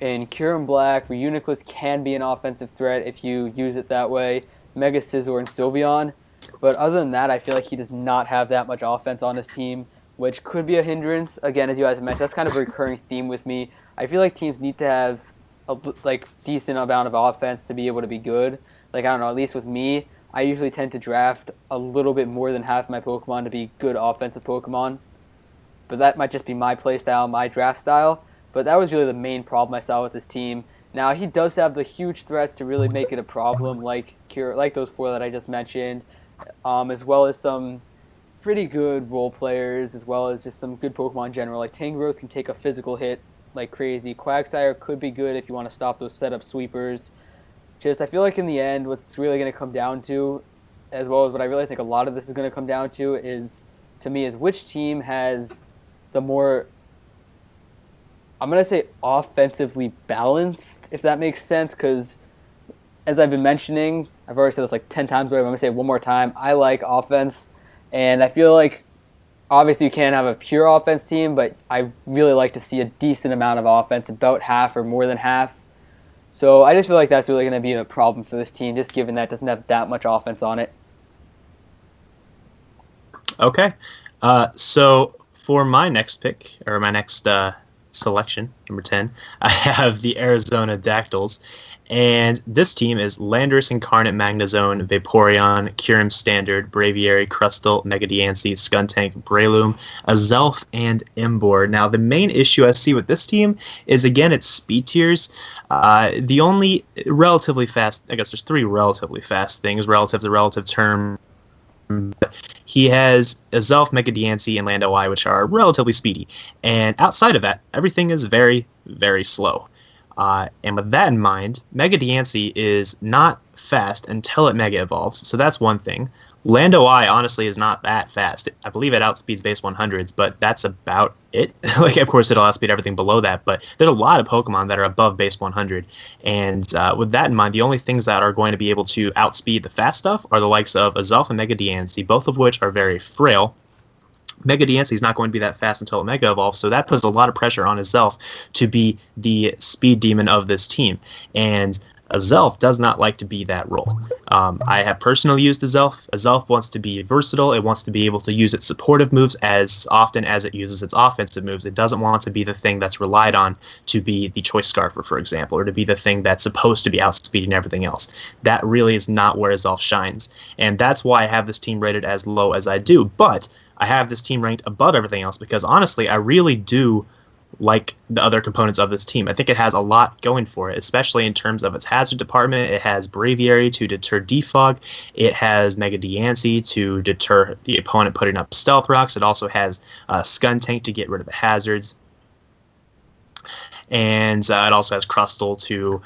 In Kyurem Black, Reuniclus can be an offensive threat if you use it that way. Mega Scizor and Sylveon. But other than that, I feel like he does not have that much offense on his team, which could be a hindrance. Again, as you guys mentioned, that's kind of a recurring theme with me. I feel like teams need to have a decent amount of offense to be able to be good. I don't know, at least with me, I usually tend to draft a little bit more than half my Pokemon to be good offensive Pokemon. But that might just be my playstyle, my draft style. But that was really the main problem I saw with this team. Now, he does have the huge threats to really make it a problem, like those 4 that I just mentioned, as well as some pretty good role players, as well as just some good Pokemon in general. Like Tangrowth can take a physical hit like crazy. Quagsire could be good if you want to stop those setup sweepers. I feel like in the end, what's really going to come down to, as well as what I really think a lot of this is going to come down to, is which team has the more, I'm going to say, offensively balanced, if that makes sense, because as I've been mentioning, I've already said this 10 times, but I'm going to say it one more time, I like offense, and I feel like obviously you can't have a pure offense team, but I really like to see a decent amount of offense, about half or more than half. So I just feel like that's really going to be a problem for this team, just given that it doesn't have that much offense on it. Okay. So for my next pick, or my next selection, number 10, I have the Arizona Dactyls. And this team is Landorus Incarnate, Magnezone, Vaporeon, Kyurem Standard, Braviary, Crustle, Mega Diancie, Skuntank, Breloom, Azelf, and Emboar. Now, the main issue I see with this team is, again, its speed tiers. The only relatively fast, I guess there's 3 relatively fast things, relative to relative term. He has Azelf, Mega Diancie, and Landoi, which are relatively speedy. And outside of that, everything is very, very slow. And with that in mind, Mega Diancie is not fast until it Mega Evolves, so that's one thing. Landoi, honestly, is not that fast. I believe it outspeeds base 100s, but that's about it. Of course, it'll outspeed everything below that, but there's a lot of Pokemon that are above base 100. And with that in mind, the only things that are going to be able to outspeed the fast stuff are the likes of Azelf and Mega Diancie, both of which are very frail. Mega Diancie is not going to be that fast until it Mega Evolves, so that puts a lot of pressure on Azelf to be the speed demon of this team. And Azelf does not like to be that role. I have personally used Azelf. Azelf wants to be versatile. It wants to be able to use its supportive moves as often as it uses its offensive moves. It doesn't want to be the thing that's relied on to be the Choice Scarfer, for example, or to be the thing that's supposed to be outspeeding everything else. That really is not where Azelf shines. And that's why I have this team rated as low as I do. But I have this team ranked above everything else because, honestly, I really do like the other components of this team. I think it has a lot going for it, especially in terms of its hazard department. It has Braviary to deter Defog. It has Mega Diancie to deter the opponent putting up Stealth Rocks. It also has Skuntank to get rid of the hazards. And it also has Crustle to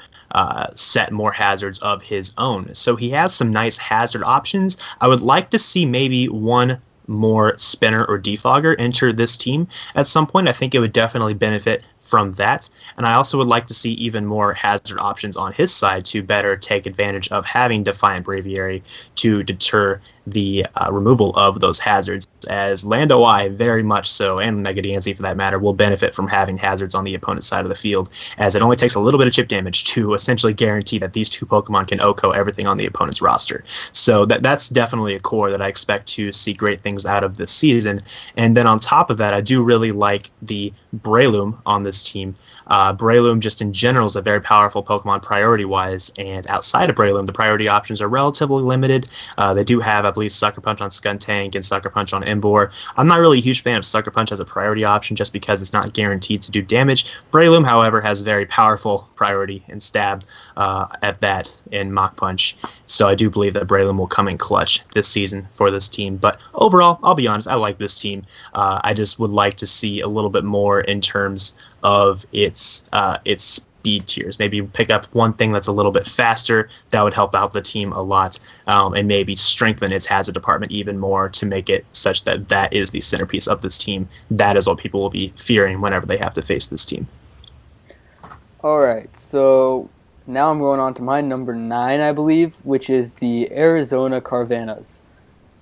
set more hazards of his own. So he has some nice hazard options. I would like to see maybe one more Spinner or Defogger enter this team at some point. I think it would definitely benefit from that. And I also would like to see even more hazard options on his side to better take advantage of having Defiant Braviary to deter the removal of those hazards, as Lando I very much so, and Mega Diancie for that matter, will benefit from having hazards on the opponent's side of the field, as it only takes a little bit of chip damage to essentially guarantee that these two Pokemon can OHKO everything on the opponent's roster. So that's definitely a core that I expect to see great things out of this season. And then on top of that, I do really like the Breloom on this team. Breloom just in general is a very powerful Pokemon priority-wise, and outside of Breloom, the priority options are relatively limited. They do have, I believe, Sucker Punch on Skuntank and Sucker Punch on Emboar. I'm not really a huge fan of Sucker Punch as a priority option just because it's not guaranteed to do damage. Breloom, however, has very powerful priority and stab at that in Mach Punch, so I do believe that Breloom will come in clutch this season for this team. But overall, I'll be honest, I like this team. I just would like to see a little bit more in terms of its speed tiers. Maybe pick up one thing that's a little bit faster. That would help out the team a lot, and maybe strengthen its hazard department even more to make it such that that is the centerpiece of this team. That is what people will be fearing whenever they have to face this team. All right, so now I'm going on to my number 9, I believe, which is the Arizona Carvanas.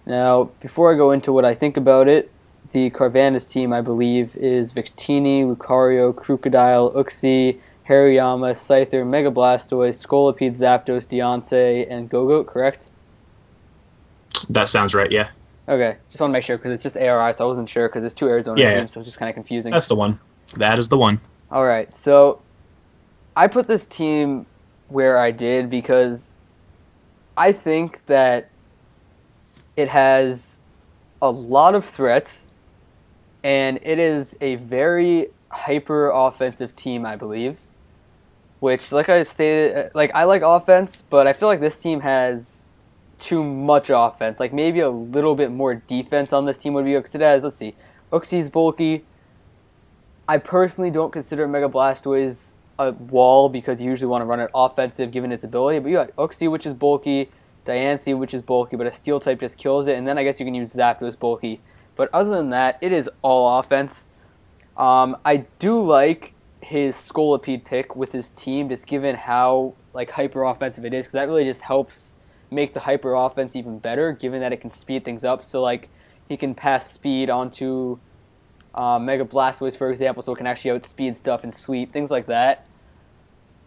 Now, before I go into what I think about it, the Carvanas team, I believe, is Victini, Lucario, Crocodile, Uxie, Hariyama, Scyther, Mega Blastoise, Scolipede, Zapdos, Deontay, and Gogoat, correct? That sounds right, yeah. Okay, just want to make sure because it's just ARI, so I wasn't sure because there's 2 Arizona teams, so it's just kind of confusing. That's the one. That is the one. All right, so I put this team where I did because I think that it has a lot of threats, and it is a very hyper-offensive team, I believe, which, like I stated, I like offense, but I feel like this team has too much offense. Like, maybe a little bit more defense on this team would be good, because it has, let's see, Uxie's bulky. I personally don't consider Mega Blastoise a wall because you usually want to run it offensive given its ability, but you got Uxie, which is bulky, Diancie, which is bulky, but a steel type just kills it, and then I guess you can use Zapdos bulky. But other than that, it is all offense. I do like his Scolipede pick with his team, just given how hyper offensive it is, because that really just helps make the hyper offense even better, given that it can speed things up. So he can pass speed onto Mega Blastoise, for example, so it can actually outspeed stuff and sweep, things like that.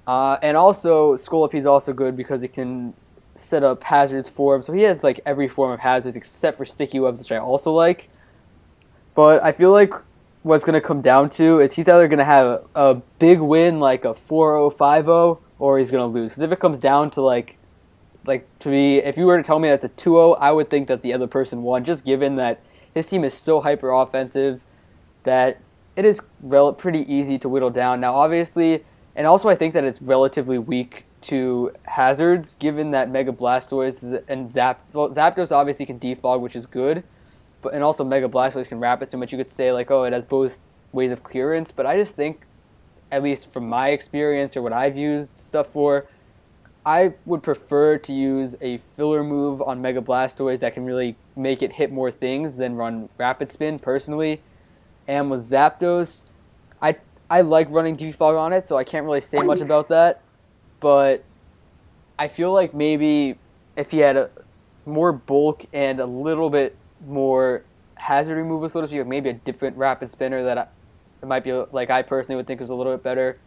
And also, Scolipede is also good because it can set up hazards for him. So he has every form of hazards except for sticky webs, which I also like. But I feel like what's going to come down to is he's either going to have a big win, like a 4-0, 5-0, or he's going to lose. Because if it comes down to if you were to tell me that's a 2-0, I would think that the other person won, just given that his team is so hyper offensive that it is pretty easy to whittle down. Now, obviously, and also I think that it's relatively weak to hazards, given that Mega Blastoise and Zapdos obviously can defog, which is good. And also Mega Blastoise can Rapid Spin, which you could say it has both ways of clearance. But I just think, at least from my experience or what I've used stuff for, I would prefer to use a filler move on Mega Blastoise that can really make it hit more things than run Rapid Spin, personally. And with Zapdos, I like running Defog on it, so I can't really say much about that. But I feel like maybe if he had more bulk and a little bit more hazard removal, so to speak, maybe a different Rapid Spinner that it might be I personally would think is a little bit better,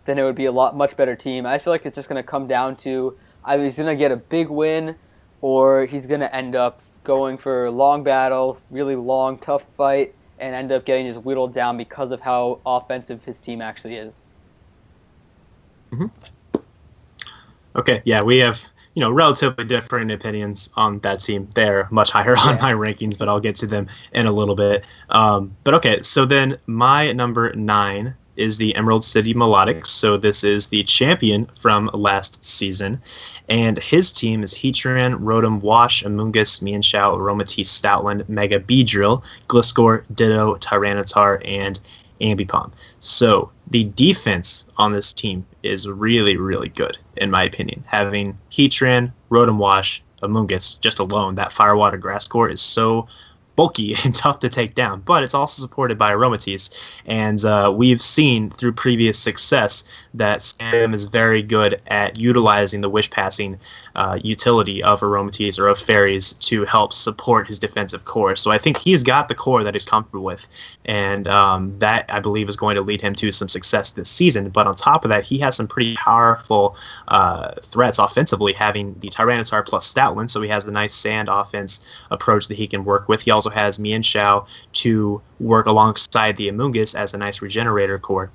then it would be a much better team. I feel like it's just going to come down to either he's going to get a big win or he's going to end up going for a long battle, really long, tough fight, and end up getting just whittled down because of how offensive his team actually is. Mm-hmm. Okay, yeah, we have relatively different opinions on that team. They're much higher on my rankings, but I'll get to them in a little bit. But okay, so then my number 9 is the Emerald City Melodics. So this is the champion from last season. And his team is Heatran, Rotom, Wash, Amoonguss, Mienshao, Aromatisse, Stoutland, Mega Beedrill, Gliscor, Ditto, Tyranitar, and Ambipom. So the defense on this team is really, really good, in my opinion. Having Heatran, Rotom Wash, Amoonguss just alone, that Firewater Grass core is so bulky and tough to take down, but it's also supported by Aromatisse. And we've seen through previous success that Sam is very good at utilizing the wish passing utility of Aromatisse or of fairies to help support his defensive core. So I think he's got the core that he's comfortable with, and that I believe is going to lead him to some success this season. But on top of that, he has some pretty powerful threats offensively, having the Tyranitar plus Stoutland, so he has the nice sand offense approach that he can work with. He also has Mian Shao to work alongside the Amoonguss as a nice regenerator core.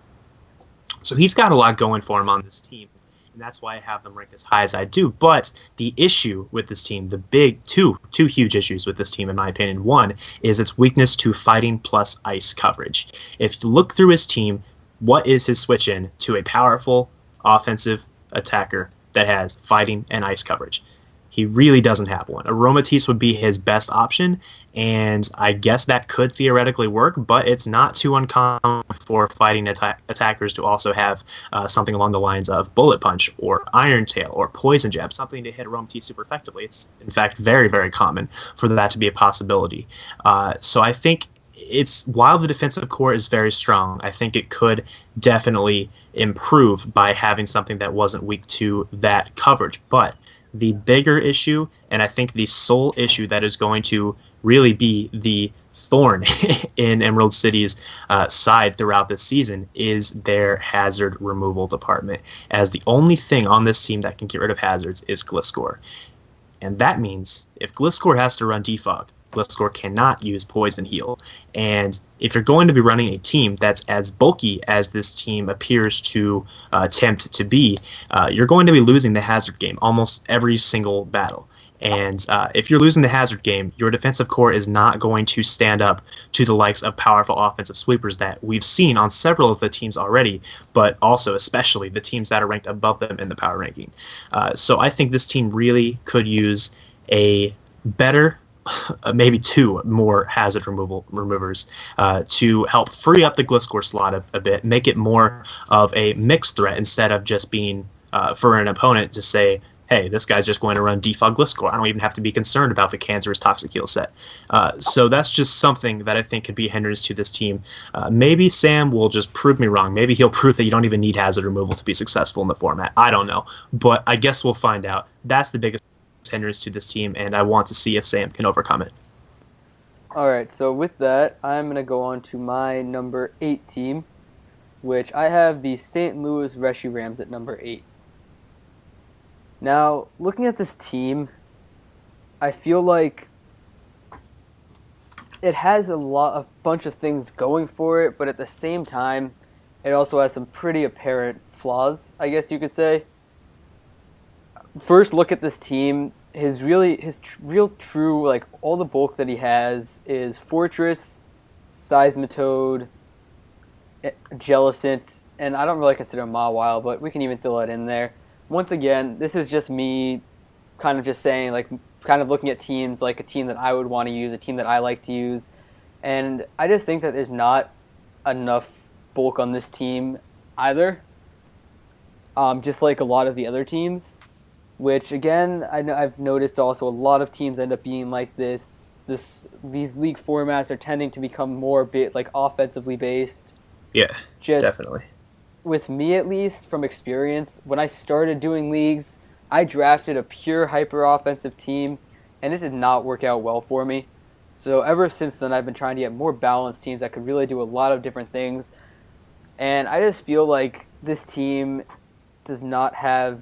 So he's got a lot going for him on this team, and that's why I have them ranked as high as I do. But the issue with this team, the big two huge issues with this team, in my opinion, one is its weakness to fighting plus ice coverage. If you look through his team, what is his switch in to a powerful offensive attacker that has fighting and ice coverage? He really doesn't have one. Aromatisse would be his best option, and I guess that could theoretically work, but it's not too uncommon for fighting attackers to also have something along the lines of Bullet Punch or Iron Tail or Poison Jab, something to hit Aromatisse super effectively. It's, in fact, very, very common for that to be a possibility. So I think while the defensive core is very strong, I think it could definitely improve by having something that wasn't weak to that coverage. But the bigger issue, and I think the sole issue that is going to really be the thorn in Emerald City's side throughout this season, is their hazard removal department, as the only thing on this team that can get rid of hazards is Gliscor. And that means if Gliscor has to run Defog, Gliscor cannot use Poison Heal. And if you're going to be running a team that's as bulky as this team appears to attempt to be, you're going to be losing the hazard game almost every single battle. And if you're losing the hazard game, your defensive core is not going to stand up to the likes of powerful offensive sweepers that we've seen on several of the teams already, but also especially the teams that are ranked above them in the power ranking. So I think this team really could use a better, maybe two more hazard removers to help free up the Gliscor slot a bit, make it more of a mixed threat instead of just being for an opponent to say, hey, this guy's just going to run Defog Gliscor. I don't even have to be concerned about the Cancerous Toxic Heal set. So that's just something that I think could be a hindrance to this team. Maybe Sam will just prove me wrong. Maybe he'll prove that you don't even need hazard removal to be successful in the format. I don't know. But I guess we'll find out. That's the biggest hindrance to this team, and I want to see if Sam can overcome it. All right, so with that, I'm going to go on to my number 8 team, which I have the St. Louis Reshiram at number 8. Now, looking at this team, I feel like it has a bunch of things going for it, but at the same time, it also has some pretty apparent flaws, I guess you could say. First look at this team, his real true, like, all the bulk that he has is Fortress, Seismitoad, Jellicent, and I don't really consider Mawile, but we can even throw that in there. Once again, this is just me kind of just saying, like, kind of looking at teams like a team that I would want to use, a team that I like to use, and I just think that there's not enough bulk on this team either, just like a lot of the other teams. Which, again, I've noticed also a lot of teams end up being like this. These league formats are tending to become more like offensively based. Yeah, definitely. With me, at least, from experience, when I started doing leagues, I drafted a pure hyper-offensive team, and it did not work out well for me. So ever since then, I've been trying to get more balanced teams that could really do a lot of different things. And I just feel like this team does not have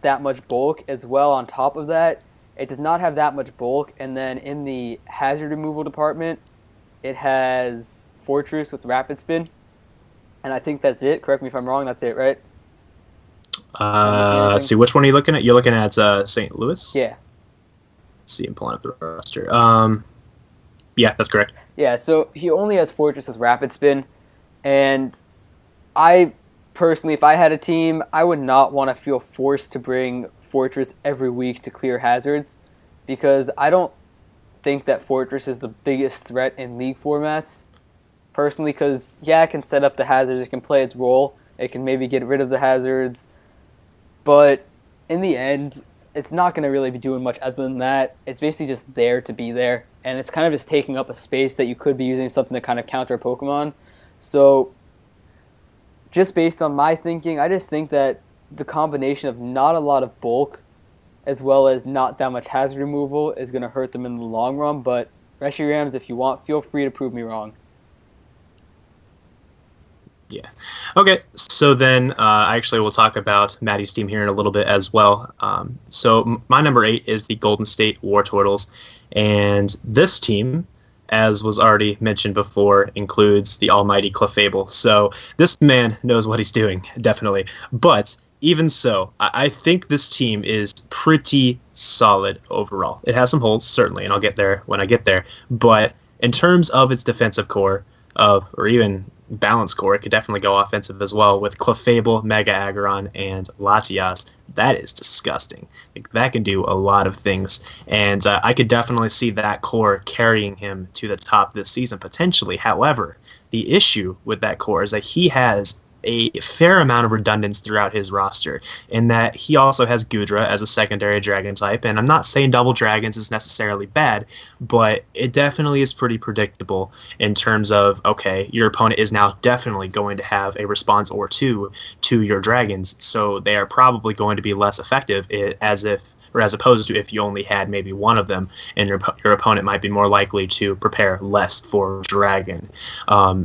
that much bulk as well. On top of that, it does not have that much bulk, and then in the hazard removal department, it has Fortress with Rapid Spin, and I think that's it. Correct me if I'm wrong. That's it, right? Let's see, which one are you looking at? You're looking at St. Louis? Yeah. Let's see, I'm pulling up the roster. Yeah, that's correct. Yeah, so he only has Fortress with Rapid Spin, and I personally, if I had a team, I would not want to feel forced to bring Fortress every week to clear hazards, because I don't think that Fortress is the biggest threat in league formats, personally, because, yeah, it can set up the hazards, it can play its role, it can maybe get rid of the hazards, but in the end, it's not going to really be doing much other than that. It's basically just there to be there, and it's kind of just taking up a space that you could be using something to kind of counter a Pokemon. So, just based on my thinking, I just think that the combination of not a lot of bulk as well as not that much hazard removal is going to hurt them in the long run. But Reshiram's, if you want, feel free to prove me wrong. Yeah. Okay. So then, actually, we'll talk about Maddie's team here in a little bit as well. So my number 8 is the Golden State War Turtles, and this team, as was already mentioned before, includes the almighty Clefable. So this man knows what he's doing, definitely. But even so, I think this team is pretty solid overall. It has some holes, certainly, and I'll get there when I get there. But in terms of its defensive core, or even balance core, it could definitely go offensive as well with Clefable, Mega Aggron, and Latias. That is disgusting. Like, that can do a lot of things, and I could definitely see that core carrying him to the top this season potentially. However, the issue with that core is that he has a fair amount of redundance throughout his roster, in that he also has Gudra as a secondary dragon type, and I'm not saying double dragons is necessarily bad, but it definitely is pretty predictable in terms of, okay, your opponent is now definitely going to have a response or two to your dragons, so they are probably going to be less effective as opposed to if you only had maybe one of them, and your opponent might be more likely to prepare less for dragon.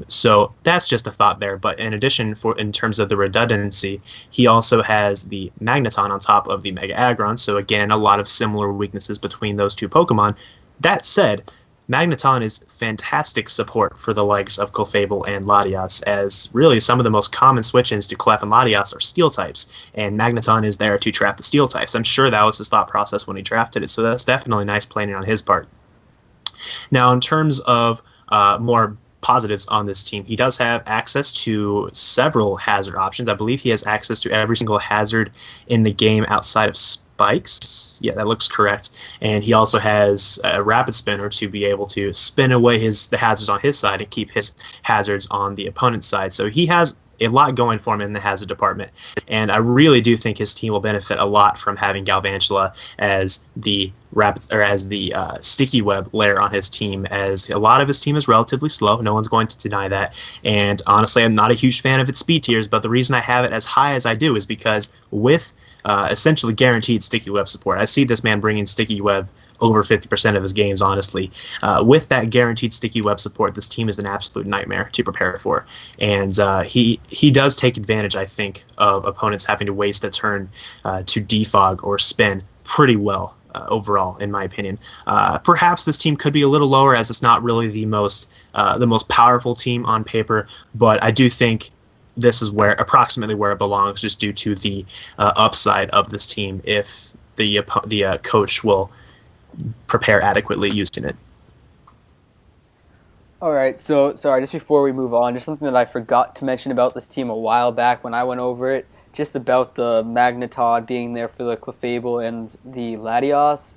So that's just a thought there. But in addition, in terms of the redundancy, he also has the Magneton on top of the Mega Aggron. So again, a lot of similar weaknesses between those two Pokemon. That said, Magneton is fantastic support for the likes of Clefable and Latias, as really some of the most common switch-ins to Clef and Latias are Steel types, and Magneton is there to trap the Steel types. I'm sure that was his thought process when he drafted it, so that's definitely nice planning on his part. Now, in terms of more positives on this team, he does have access to several hazard options. I believe he has access to every single hazard in the game outside of spikes. Yeah, that looks correct. And he also has a rapid spinner to be able to spin away the hazards on his side and keep his hazards on the opponent's side. So he has a lot going for him in the hazard department, and I really do think his team will benefit a lot from having Galvantula as the sticky web layer on his team, as a lot of his team is relatively slow. No one's going to deny that, and honestly, I'm not a huge fan of its speed tiers, but the reason I have it as high as I do is because with essentially guaranteed sticky web support, I see this man bringing sticky web over 50% of his games, honestly. With that guaranteed sticky web support, this team is an absolute nightmare to prepare for. And he does take advantage, I think, of opponents having to waste a turn to defog or spin pretty well overall, in my opinion. Perhaps this team could be a little lower, as it's not really the most powerful team on paper, but I do think this is approximately where it belongs, just due to the upside of this team if the coach will prepare adequately using it. All right, so sorry, just before we move on, just something that I forgot to mention about this team a while back when I went over it, just about the Magneton being there for the Clefable and the Latias.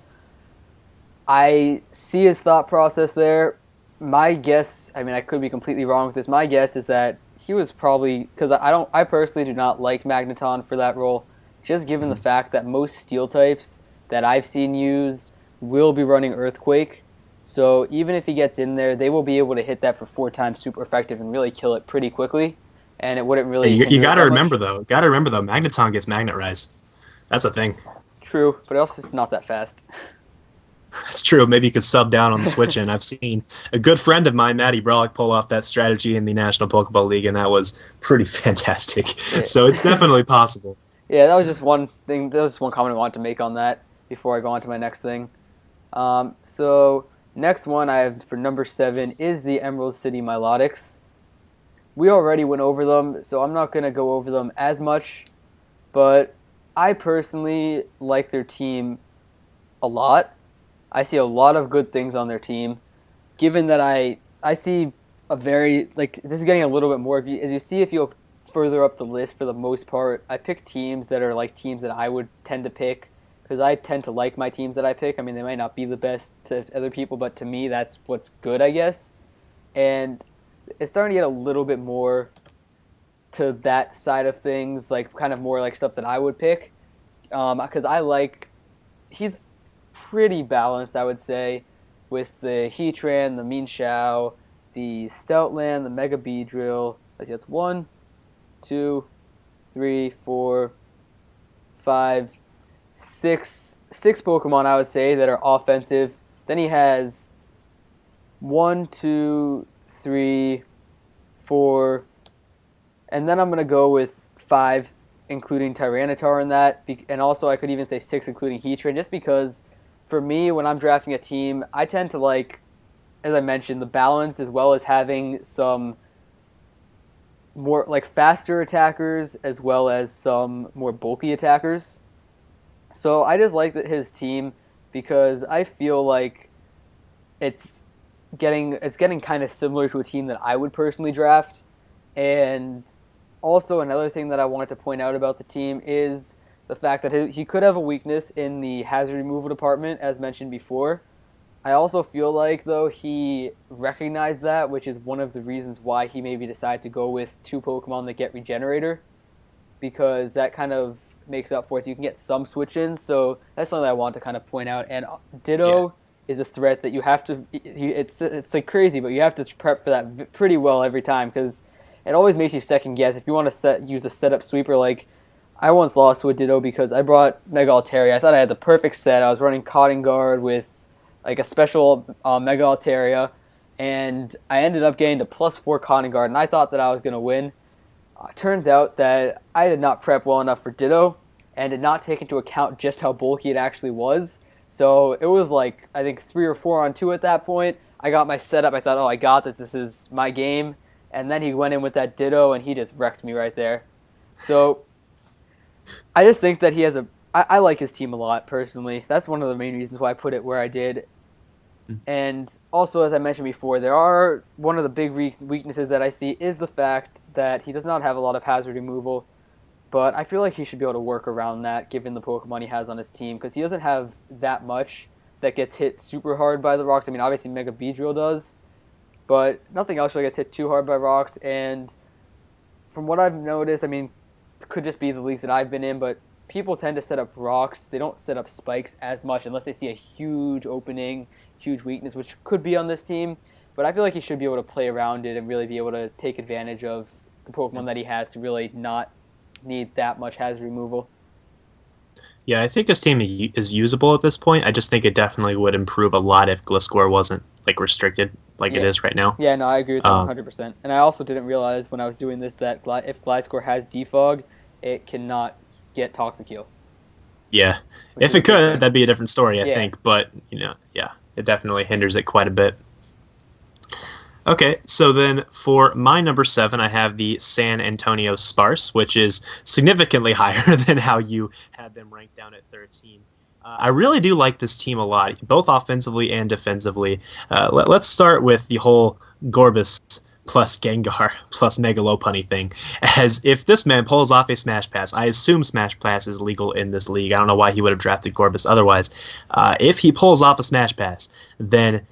I see his thought process there. My guess, I mean, I could be completely wrong with this. My guess is that he was probably, because I personally do not like Magneton for that role, just given the fact that most Steel types that I've seen used will be running Earthquake. So even if he gets in there, they will be able to hit that for 4 times super effective and really kill it pretty quickly. And it wouldn't really. You got to remember though. Magneton gets Magnet Rise. That's a thing. True, but also it's not that fast. That's true. Maybe you could sub down on the switch in. I've seen a good friend of mine, Matty Brolick, pull off that strategy in the National Pokeball League, and that was pretty fantastic. Yeah. So it's definitely possible. Yeah, that was just one thing. That was one comment I wanted to make on that before I go on to my next thing. So next one I have for number 7 is the Emerald City Milotics. We already went over them, so I'm not going to go over them as much, but I personally like their team a lot. I see a lot of good things on their team, given that I see a very, like, this is getting a little bit more, if you go further up the list, for the most part, I pick teams that are like teams that I would tend to pick, because I tend to like my teams that I pick. I mean, they might not be the best to other people, but to me, that's what's good, I guess. And it's starting to get a little bit more to that side of things, like kind of more like stuff that I would pick, because I like he's pretty balanced, I would say, with the Heatran, the Mean Shao, the Stoutland, the Mega Beedrill. Let's see, that's 1, 2, 3, 4, 5, 6 Pokemon, I would say, that are offensive. Then he has 1, 2, 3, 4, and then I'm going to go with 5, including Tyranitar in that. And also I could even say 6, including Heatran, just because for me, when I'm drafting a team, I tend to like, as I mentioned, the balance as well as having some more like faster attackers as well as some more bulky attackers. So I just like his team because I feel like it's getting kind of similar to a team that I would personally draft. And also another thing that I wanted to point out about the team is the fact that he could have a weakness in the hazard removal department, as mentioned before. I also feel like, though, he recognized that, which is one of the reasons why he maybe decided to go with 2 Pokemon that get Regenerator, because that kind of makes up for it. So you can get some switch-ins, so that's something I want to kind of point out. And Ditto is a threat that you have to... It's like crazy, but you have to prep for that pretty well every time, because it always makes you second-guess. If you want to use a setup sweeper, like... I once lost to a Ditto because I brought Mega Altaria. I thought I had the perfect set. I was running Cotton Guard with like a special Mega Altaria, and I ended up getting to +4 Cotton Guard, and I thought that I was going to win. Turns out that I did not prep well enough for Ditto and did not take into account just how bulky it actually was. So it was like, I think 3 or 4 on 2 at that point. I got my setup. I thought, oh, I got this. This is my game. And then he went in with that Ditto, and he just wrecked me right there. So... I just think that he has I like his team a lot, personally. That's one of the main reasons why I put it where I did. And also, as I mentioned before, one of the big weaknesses that I see is the fact that he does not have a lot of hazard removal. But I feel like he should be able to work around that, given the Pokemon he has on his team, because he doesn't have that much that gets hit super hard by the rocks. I mean, obviously Mega Beedrill does, but nothing else really gets hit too hard by rocks. And from what I've noticed, I mean, it could just be the leagues that I've been in, but people tend to set up rocks. They don't set up spikes as much unless they see a huge opening, huge weakness, which could be on this team. But I feel like he should be able to play around it and really be able to take advantage of the Pokemon that he has to really not need that much hazard removal. Yeah, I think his team is usable at this point. I just think it definitely would improve a lot if Gliscor wasn't like restricted like it is right now. Yeah, no, I agree with that 100%. And I also didn't realize when I was doing this that if Gliscor has Defog, it cannot get Toxic Heal. Yeah, if it could, that'd be a different story, I think. But, it definitely hinders it quite a bit. Okay, so then for my number 7, I have the San Antonio Sparse, which is significantly higher than how you had them ranked down at 13. I really do like this team a lot, both offensively and defensively. Let's start with the whole Gorbis plus Gengar plus Mega Lopunny thing. As if this man pulls off a Smash Pass, I assume Smash Pass is legal in this league. I don't know why he would have drafted Gorbis otherwise. If he pulls off a Smash Pass, then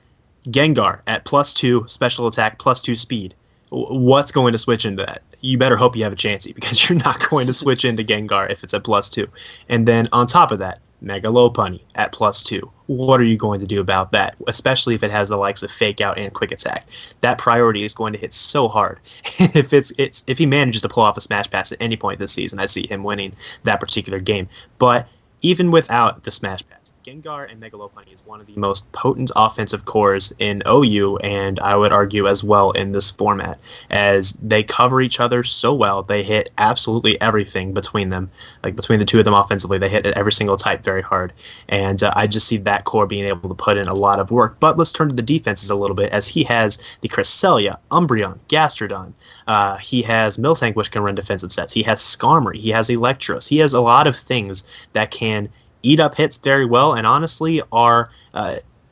Gengar at +2 special attack, +2 speed. What's going to switch into that? You better hope you have a Chansey, because you're not going to switch into Gengar if it's at +2. And then on top of that, Mega Lopunny at +2. What are you going to do about that? Especially if it has the likes of Fake Out and Quick Attack. That priority is going to hit so hard. If he manages to pull off a Smash Pass at any point this season, I see him winning that particular game. But even without the Smash Pass, Gengar and Mega Lopunny is one of the most potent offensive cores in OU, and I would argue as well in this format, as they cover each other so well. They hit absolutely everything between them. Like between the two of them offensively, they hit every single type very hard. And I just see that core being able to put in a lot of work. But let's turn to the defenses a little bit, as he has the Cresselia, Umbreon, Gastrodon. He has Miltank, which can run defensive sets. He has Skarmory. He has Electros. He has a lot of things that can eat up hits very well, and honestly are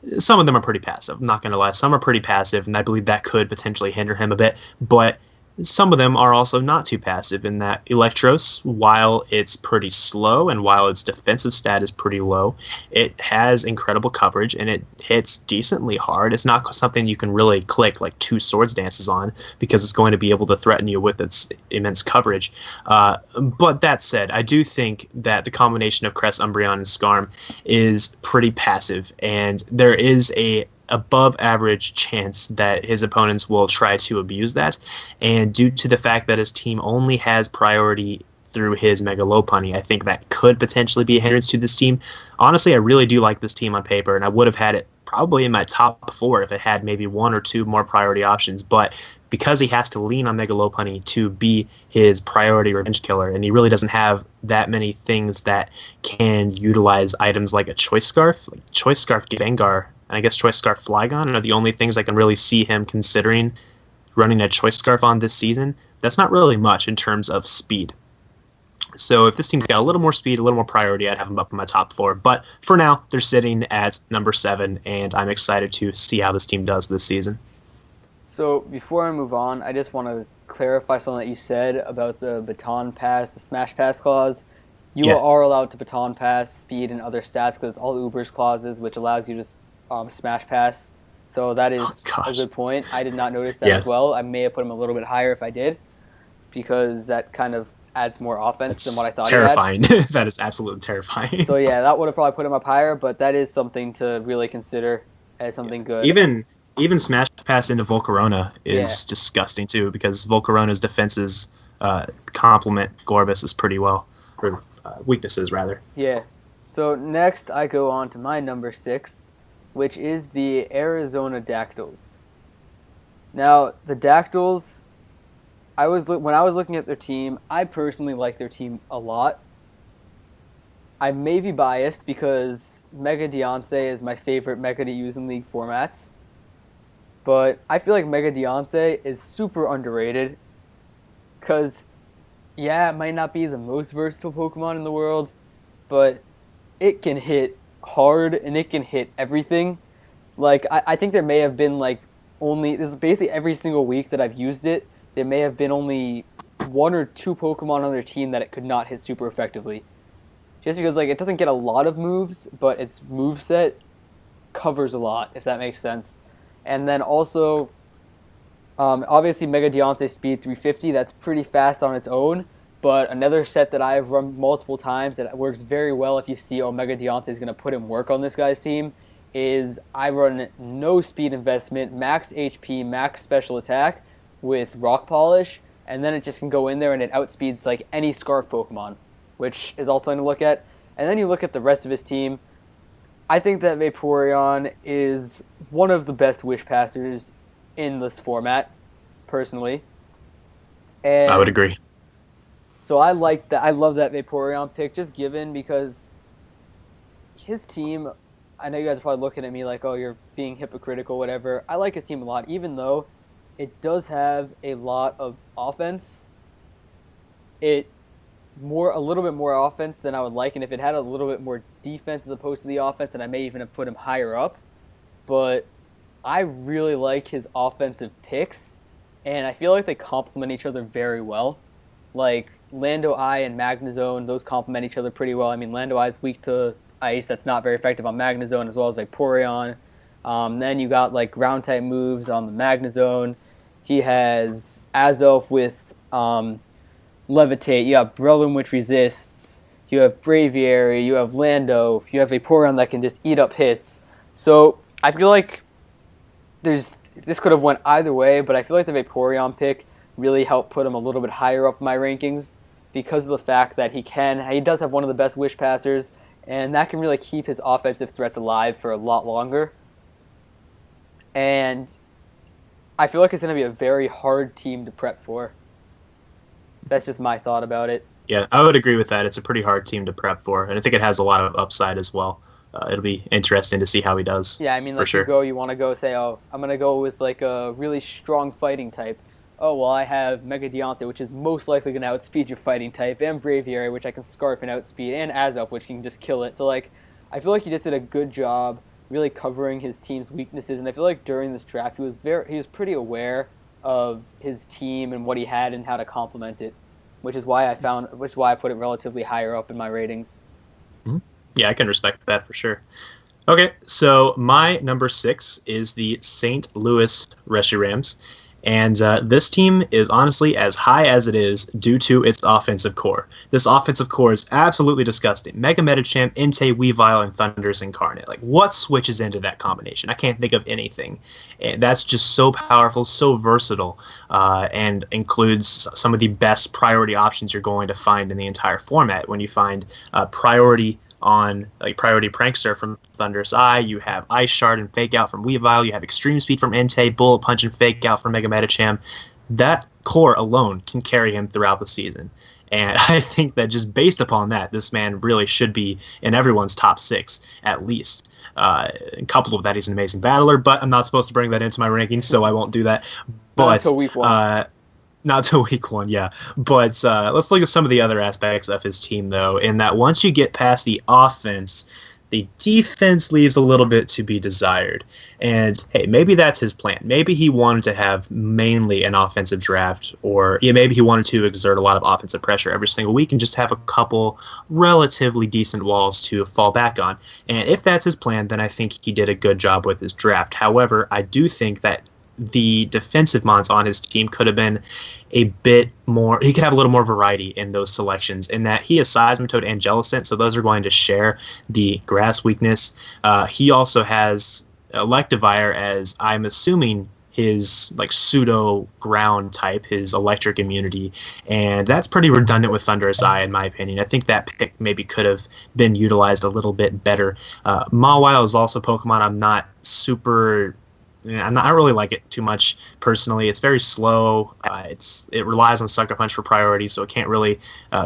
some of them are pretty passive. I'm not going to lie. Some are pretty passive, and I believe that could potentially hinder him a bit. But some of them are also not too passive in that Electros, while it's pretty slow and while its defensive stat is pretty low, it has incredible coverage and it hits decently hard. It's not something you can really click like two swords dances on because it's going to be able to threaten you with its immense coverage. But that said, I do think that the combination of Crest, Umbreon, and Skarm is pretty passive, and there is a above average chance that his opponents will try to abuse that. And due to the fact that his team only has priority through his Mega Lopunny, I think that could potentially be a hindrance to this team. Honestly, I really do like this team on paper, and I would have had it probably in my top 4 if it had maybe 1 or 2 more priority options. But because he has to lean on Mega Lopunny to be his priority revenge killer, and he really doesn't have that many things that can utilize items like a Choice Scarf. Like Choice Scarf Gengar, and I guess Choice Scarf Flygon are the only things I can really see him considering running a Choice Scarf on this season. That's not really much in terms of speed. So if this team's got a little more speed, a little more priority, I'd have them up in my top 4. But for now, they're sitting at number 7, and I'm excited to see how this team does this season. So before I move on, I just want to clarify something that you said about the baton pass, the smash pass clause. You are allowed to baton pass speed and other stats because it's all Uber's clauses, which allows you to smash pass. So that is a good point. I did not notice that as well. I may have put him a little bit higher if I did, because that kind of adds more offense than what I thought. Terrifying. That is absolutely terrifying. So yeah, that would have probably put him up higher, but that is something to really consider as something good. Even smash pass into Volcarona is disgusting too, because Volcarona's defenses complement Gorbis pretty well, or weaknesses rather. Yeah. So next I go on to my number 6, which is the Arizona Dactyls. Now, the Dactyls, when I was looking at their team, I personally like their team a lot. I may be biased because Mega Deontay is my favorite Mega to use in League formats. But I feel like Mega Deontay is super underrated because, yeah, it might not be the most versatile Pokemon in the world, but it can hit hard and it can hit everything. Like, I think there may have been this is basically every single week that I've used it, there may have been only 1 or 2 Pokemon on their team that it could not hit super effectively. Just because it doesn't get a lot of moves, but its moveset covers a lot, if that makes sense. And then also, obviously Mega Deontay speed 350, that's pretty fast on its own. But another set that I've run multiple times that works very well if you see, Mega Deontay is going to put in work on this guy's team, is I run no speed investment, max HP, max special attack with Rock Polish, and then it just can go in there and it outspeeds any Scarf Pokemon, which is also something to look at. And then you look at the rest of his team. I think that Vaporeon is one of the best Wish Passers in this format, personally. And I would agree. So I like that. I love that Vaporeon pick, just given because his team, I know you guys are probably looking at me like, oh, you're being hypocritical, whatever. I like his team a lot, even though it does have a lot of offense. A little bit more offense than I would like, and if it had a little bit more defense as opposed to the offense, then I may even have put him higher up. But I really like his offensive picks, and I feel like they complement each other very well. Like Lando Eye and Magnezone, those complement each other pretty well. I mean, Lando Eye is weak to ice, that's not very effective on Magnezone, as well as Vaporeon. Then you got ground type moves on the Magnezone. He has Azelf with Levitate, you have Breloom, which resists, you have Braviary, you have Lando, you have Vaporeon that can just eat up hits. So I feel like this could have went either way, but I feel like the Vaporeon pick really helped put him a little bit higher up in my rankings because of the fact that he does have one of the best Wish Passers, and that can really keep his offensive threats alive for a lot longer. And I feel like it's going to be a very hard team to prep for. That's just my thought about it. Yeah, I would agree with that. It's a pretty hard team to prep for, and I think it has a lot of upside as well. It'll be interesting to see how he does. Yeah, I mean, you want to go say, oh, I'm going to go with a really strong fighting type. Oh, well, I have Mega Deontay, which is most likely going to outspeed your fighting type, and Braviary, which I can Scarf and outspeed, and Azelf, which can just kill it. So, I feel like he just did a good job really covering his team's weaknesses, and I feel like during this draft he was pretty aware of his team and what he had and how to complement it, which is why I put it relatively higher up in my ratings. Mhm. Yeah, I can respect that for sure. Okay, so my number 6 is the St. Louis Rams. And this team is honestly as high as it is due to its offensive core. This offensive core is absolutely disgusting. Mega Metachamp, Entei, Weavile, and Thunderous Incarnate. Like, what switches into that combination? I can't think of anything. And that's just so powerful, so versatile, and includes some of the best priority options you're going to find in the entire format. When you find priority on like Priority Prankster from Thunderous Eye, you have Ice Shard and Fake Out from Weavile, you have Extreme Speed from Entei, Bullet Punch and Fake Out from Mega Metacham. That core alone can carry him throughout the season. And I think that just based upon that, this man really should be in everyone's top 6, at least. Coupled with that, he's an amazing battler, but I'm not supposed to bring that into my rankings, so I won't do that. But Not until week 1. Not till week 1, yeah. But let's look at some of the other aspects of his team, though, in that once you get past the offense, the defense leaves a little bit to be desired. And, hey, maybe that's his plan. Maybe he wanted to have mainly an offensive draft, or maybe he wanted to exert a lot of offensive pressure every single week and just have a couple relatively decent walls to fall back on. And if that's his plan, then I think he did a good job with his draft. However, I do think that the defensive mons on his team could have been a bit more. He could have a little more variety in those selections, in that he has Seismitoad and Jellicent, so those are going to share the grass weakness. He also has Electivire as, I'm assuming, his like pseudo ground type, his electric immunity, and that's pretty redundant with Thunderous Eye in my opinion. I think that pick maybe could have been utilized a little bit better. Mawile is also Pokemon I'm not super. I don't really like it too much personally. It's very slow. It relies on Sucker Punch for priority, so it can't really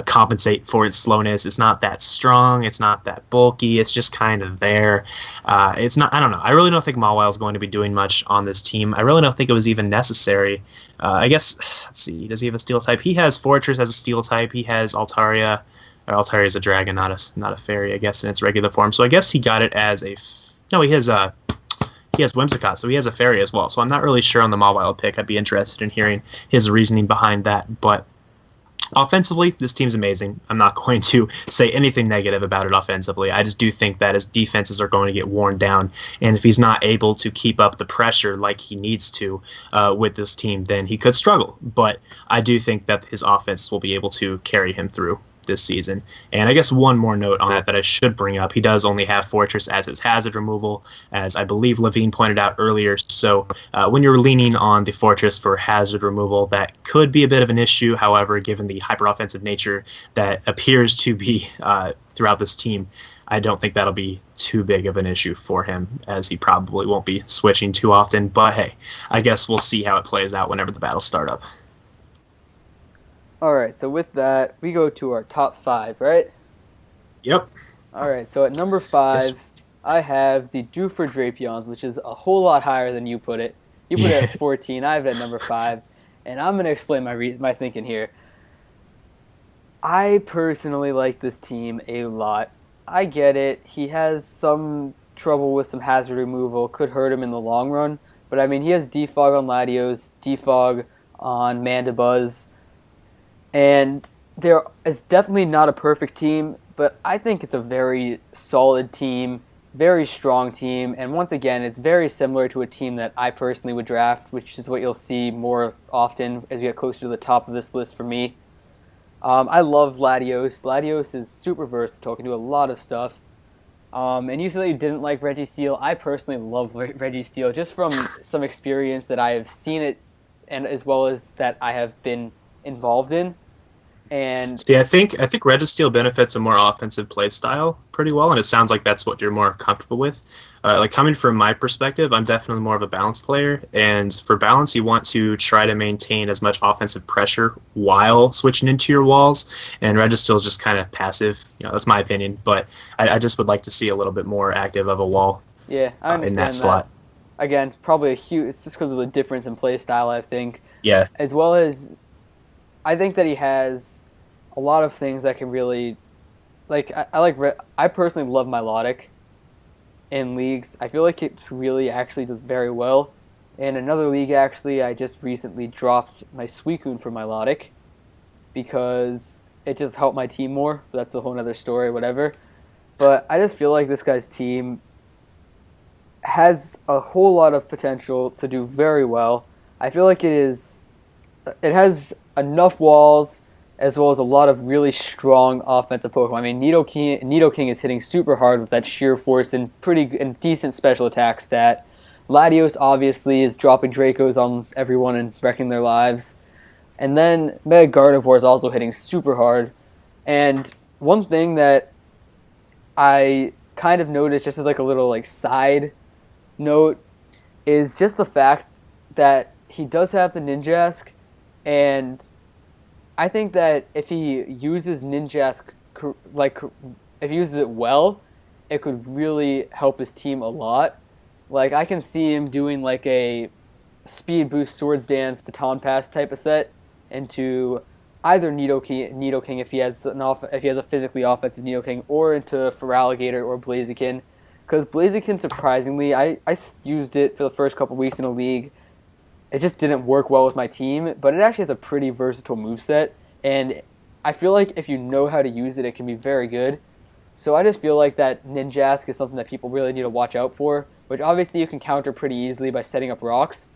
compensate for its slowness. It's not that strong. It's not that bulky. It's just kind of there. It's not. I don't know. I really don't think Mawile is going to be doing much on this team. I really don't think it was even necessary. I guess. Let's see. Does he have a Steel type? He has Fortress as a Steel type. He has Altaria. Altaria is a dragon, not a fairy, I guess, in its regular form. So I guess he got it as a. No, he has a. He has Whimsicott, so he has a fairy as well. So I'm not really sure on the Mawile pick. I'd be interested in hearing his reasoning behind that. But offensively, this team's amazing. I'm not going to say anything negative about it offensively. I just do think that his defenses are going to get worn down. And if he's not able to keep up the pressure like he needs to with this team, then he could struggle. But I do think that his offense will be able to carry him through this season. And I guess one more note on that I should bring up. He does only have Fortress as his hazard removal, as I believe Levine pointed out earlier. So when you're leaning on the Fortress for hazard removal, that could be a bit of an issue. However, given the hyper-offensive nature that appears to be throughout this team, I don't think that'll be too big of an issue for him, as he probably won't be switching too often. But hey, I guess we'll see how it plays out whenever the battles start up. Alright, so with that, we go to our top 5, right? Yep. Alright, so at number 5, Yes. I have the Dewford Drapions, which is a whole lot higher than you put it. You put it at 14, I have it at number 5, and I'm going to explain my thinking here. I personally like this team a lot. I get it. He has some trouble with some hazard removal, could hurt him in the long run, but I mean, he has Defog on Latios, Defog on Mandibuzz, and there is definitely not a perfect team, but I think it's a very solid team, very strong team, and once again, it's very similar to a team that I personally would draft, which is what you'll see more often as we get closer to the top of this list for me. I love Latios. Latios is super versatile, can do a lot of stuff. And you said that you didn't like Registeel. I personally love Registeel, just from some experience that I have seen it, and as well as that I have been involved in. And see, I think Registeel benefits a more offensive play style pretty well, and it sounds like that's what you're more comfortable with. Like coming from my perspective, I'm definitely more of a balanced player, and for balance, you want to try to maintain as much offensive pressure while switching into your walls. And Registeel is just kind of passive. That's my opinion, but I just would like to see a little bit more active of a wall. Yeah, I understand in that slot. Again, probably it's just because of the difference in play style, I think. Yeah. As well as, I think that he has a lot of things that can really, like, I personally love Milotic in leagues. I feel like it really actually does very well. In another league, actually, I just recently dropped my Suicune for Milotic because it just helped my team more. But that's a whole other story, whatever. But I just feel like this guy's team has a whole lot of potential to do very well. I feel like it has enough walls as well as a lot of really strong offensive Pokemon. I mean, Nidoking is hitting super hard with that sheer force and decent special attack stat. Latios obviously is dropping Dracos on everyone and wrecking their lives. And then Mega Gardevoir is also hitting super hard. And one thing that I kind of noticed, just as like a little like side note, is just the fact that he does have the Ninjask, and I think that if he uses Ninjask if he uses it well, it could really help his team a lot. Like I can see him doing like a speed boost Swords Dance Baton Pass type of set into either Nidoking if he has a physically offensive Nidoking, or into Feraligatr or Blaziken. Because Blaziken, surprisingly, I used it for the first couple weeks in a league. It just didn't work well with my team, but it actually has a pretty versatile moveset, and I feel like if you know how to use it, it can be very good. So I just feel like that Ninjask is something that people really need to watch out for, which obviously you can counter pretty easily by setting up rocks.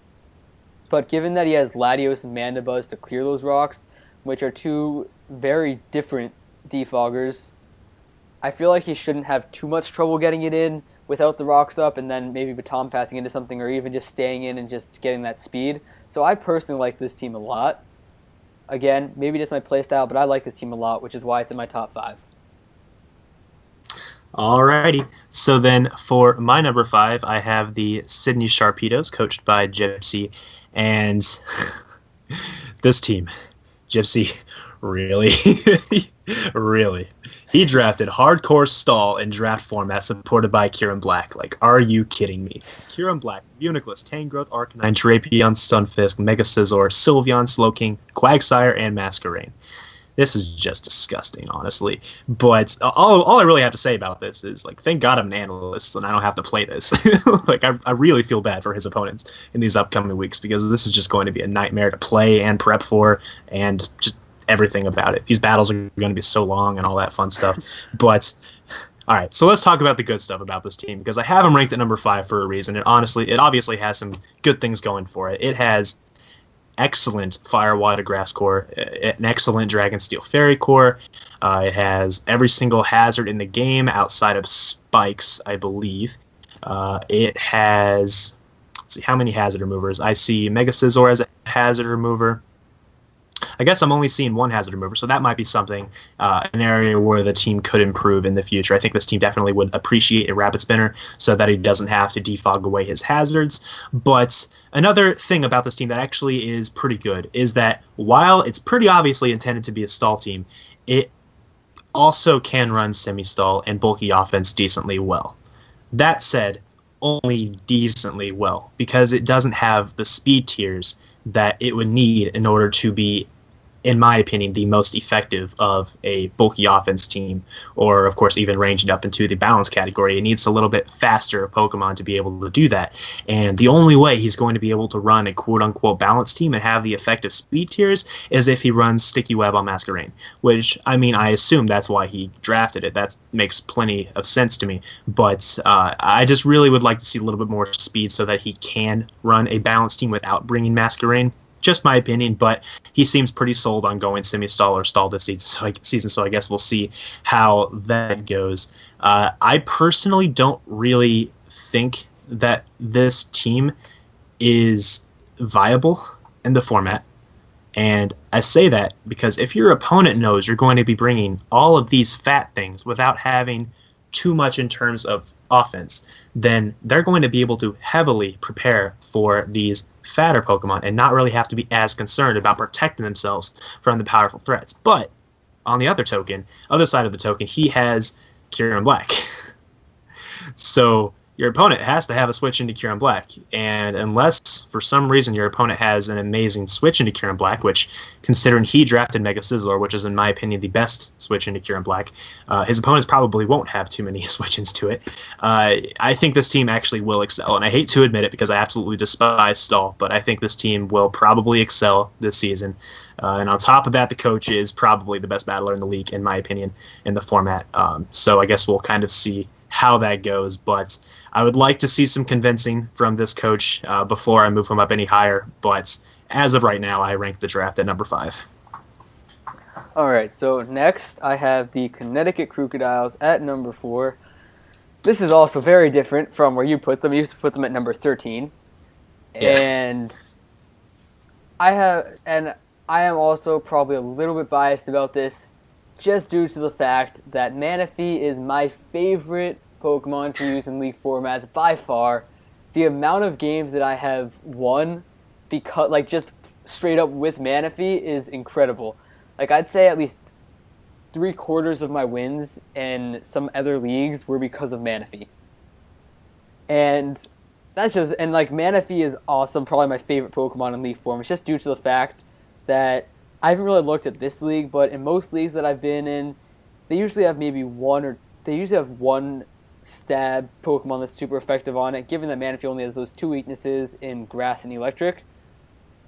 But given that he has Latios and Mandibuzz to clear those rocks, which are two very different defoggers, I feel like he shouldn't have too much trouble getting it in without the rocks up, and then maybe baton passing into something, or even just staying in and just getting that speed. So I personally like this team a lot. Again, maybe just my playstyle, but I like this team a lot, which is why it's in my top 5. Alrighty. So then for my number 5, I have the Sydney Sharpedos, coached by Gypsy. And this team, Gypsy, really, really. He drafted Hardcore Stall in draft format supported by Kieran Black. Like, are you kidding me? Kieran Black, Uniclus, Tangrowth, Arcanine, Drapion, Stunfisk, Mega Scizor, Sylveon, Slowking, Quagsire, and Masquerain. This is just disgusting, honestly. But all I really have to say about this is, like, thank God I'm an analyst and I don't have to play this. Like, I really feel bad for his opponents in these upcoming weeks, because this is just going to be a nightmare to play and prep for, and just everything about it. These battles are going to be so long and all that fun stuff. But all right, so let's talk about the good stuff about this team, because I have them ranked at number 5 for a reason. It obviously has some good things going for it. It has excellent Fire Water Grass core, an excellent Dragon Steel Fairy core. It has every single hazard in the game outside of Spikes, I believe. It has, let's see, how many hazard removers? I see Mega Scizor as a hazard remover. I guess I'm only seeing one hazard remover, so that might be something, an area where the team could improve in the future. I think this team definitely would appreciate a Rabbit Spinner so that he doesn't have to defog away his hazards. But another thing about this team that actually is pretty good is that while it's pretty obviously intended to be a stall team, it also can run semi-stall and bulky offense decently well. That said, only decently well, because it doesn't have the speed tiers that it would need in order to be, in my opinion, the most effective of a bulky offense team, or of course even ranged up into the balance category. It needs a little bit faster Pokemon to be able to do that, and the only way he's going to be able to run a quote-unquote balance team and have the effective speed tiers is if he runs Sticky Web on Masquerain, which, I mean, I assume that's why he drafted it. That makes plenty of sense to me, but I just really would like to see a little bit more speed so that he can run a balance team without bringing Masquerain. Just my opinion, but he seems pretty sold on going semi-stall or stall this season, so I guess we'll see how that goes. I personally don't really think that this team is viable in the format, and I say that because if your opponent knows you're going to be bringing all of these fat things without having too much in terms of offense, then they're going to be able to heavily prepare for these fatter Pokemon and not really have to be as concerned about protecting themselves from the powerful threats. But on the other side of the token, he has Kieran Black. So your opponent has to have a switch into Kyurem Black. And unless for some reason your opponent has an amazing switch into Kyurem Black, which considering he drafted Mega Sizzler, which is in my opinion the best switch into Kyurem Black, his opponents probably won't have too many switch-ins to it. I think this team actually will excel. And I hate to admit it because I absolutely despise Stall, but I think this team will probably excel this season. And on top of that, the coach is probably the best battler in the league, in my opinion, in the format. So I guess we'll kind of see how that goes. But I would like to see some convincing from this coach before I move him up any higher. But as of right now, I rank the draft at number 5. All right, so next I have the Connecticut Crocodiles at number 4. This is also very different from where you put them. You put them at number 13. Yeah. And I am also probably a little bit biased about this, just due to the fact that Manaphy is my favorite Pokemon to use in League formats by far. The amount of games that I have won because just straight up with Manaphy is incredible. I'd say at least 3/4 of my wins in some other leagues were because of Manaphy. And that's just Manaphy is awesome, probably my favorite Pokemon in League form. It's just due to the fact that I haven't really looked at this league, but in most leagues that I've been in, they usually have one stab Pokemon that's super effective on it, given that Manaphy only has those 2 weaknesses in Grass and Electric.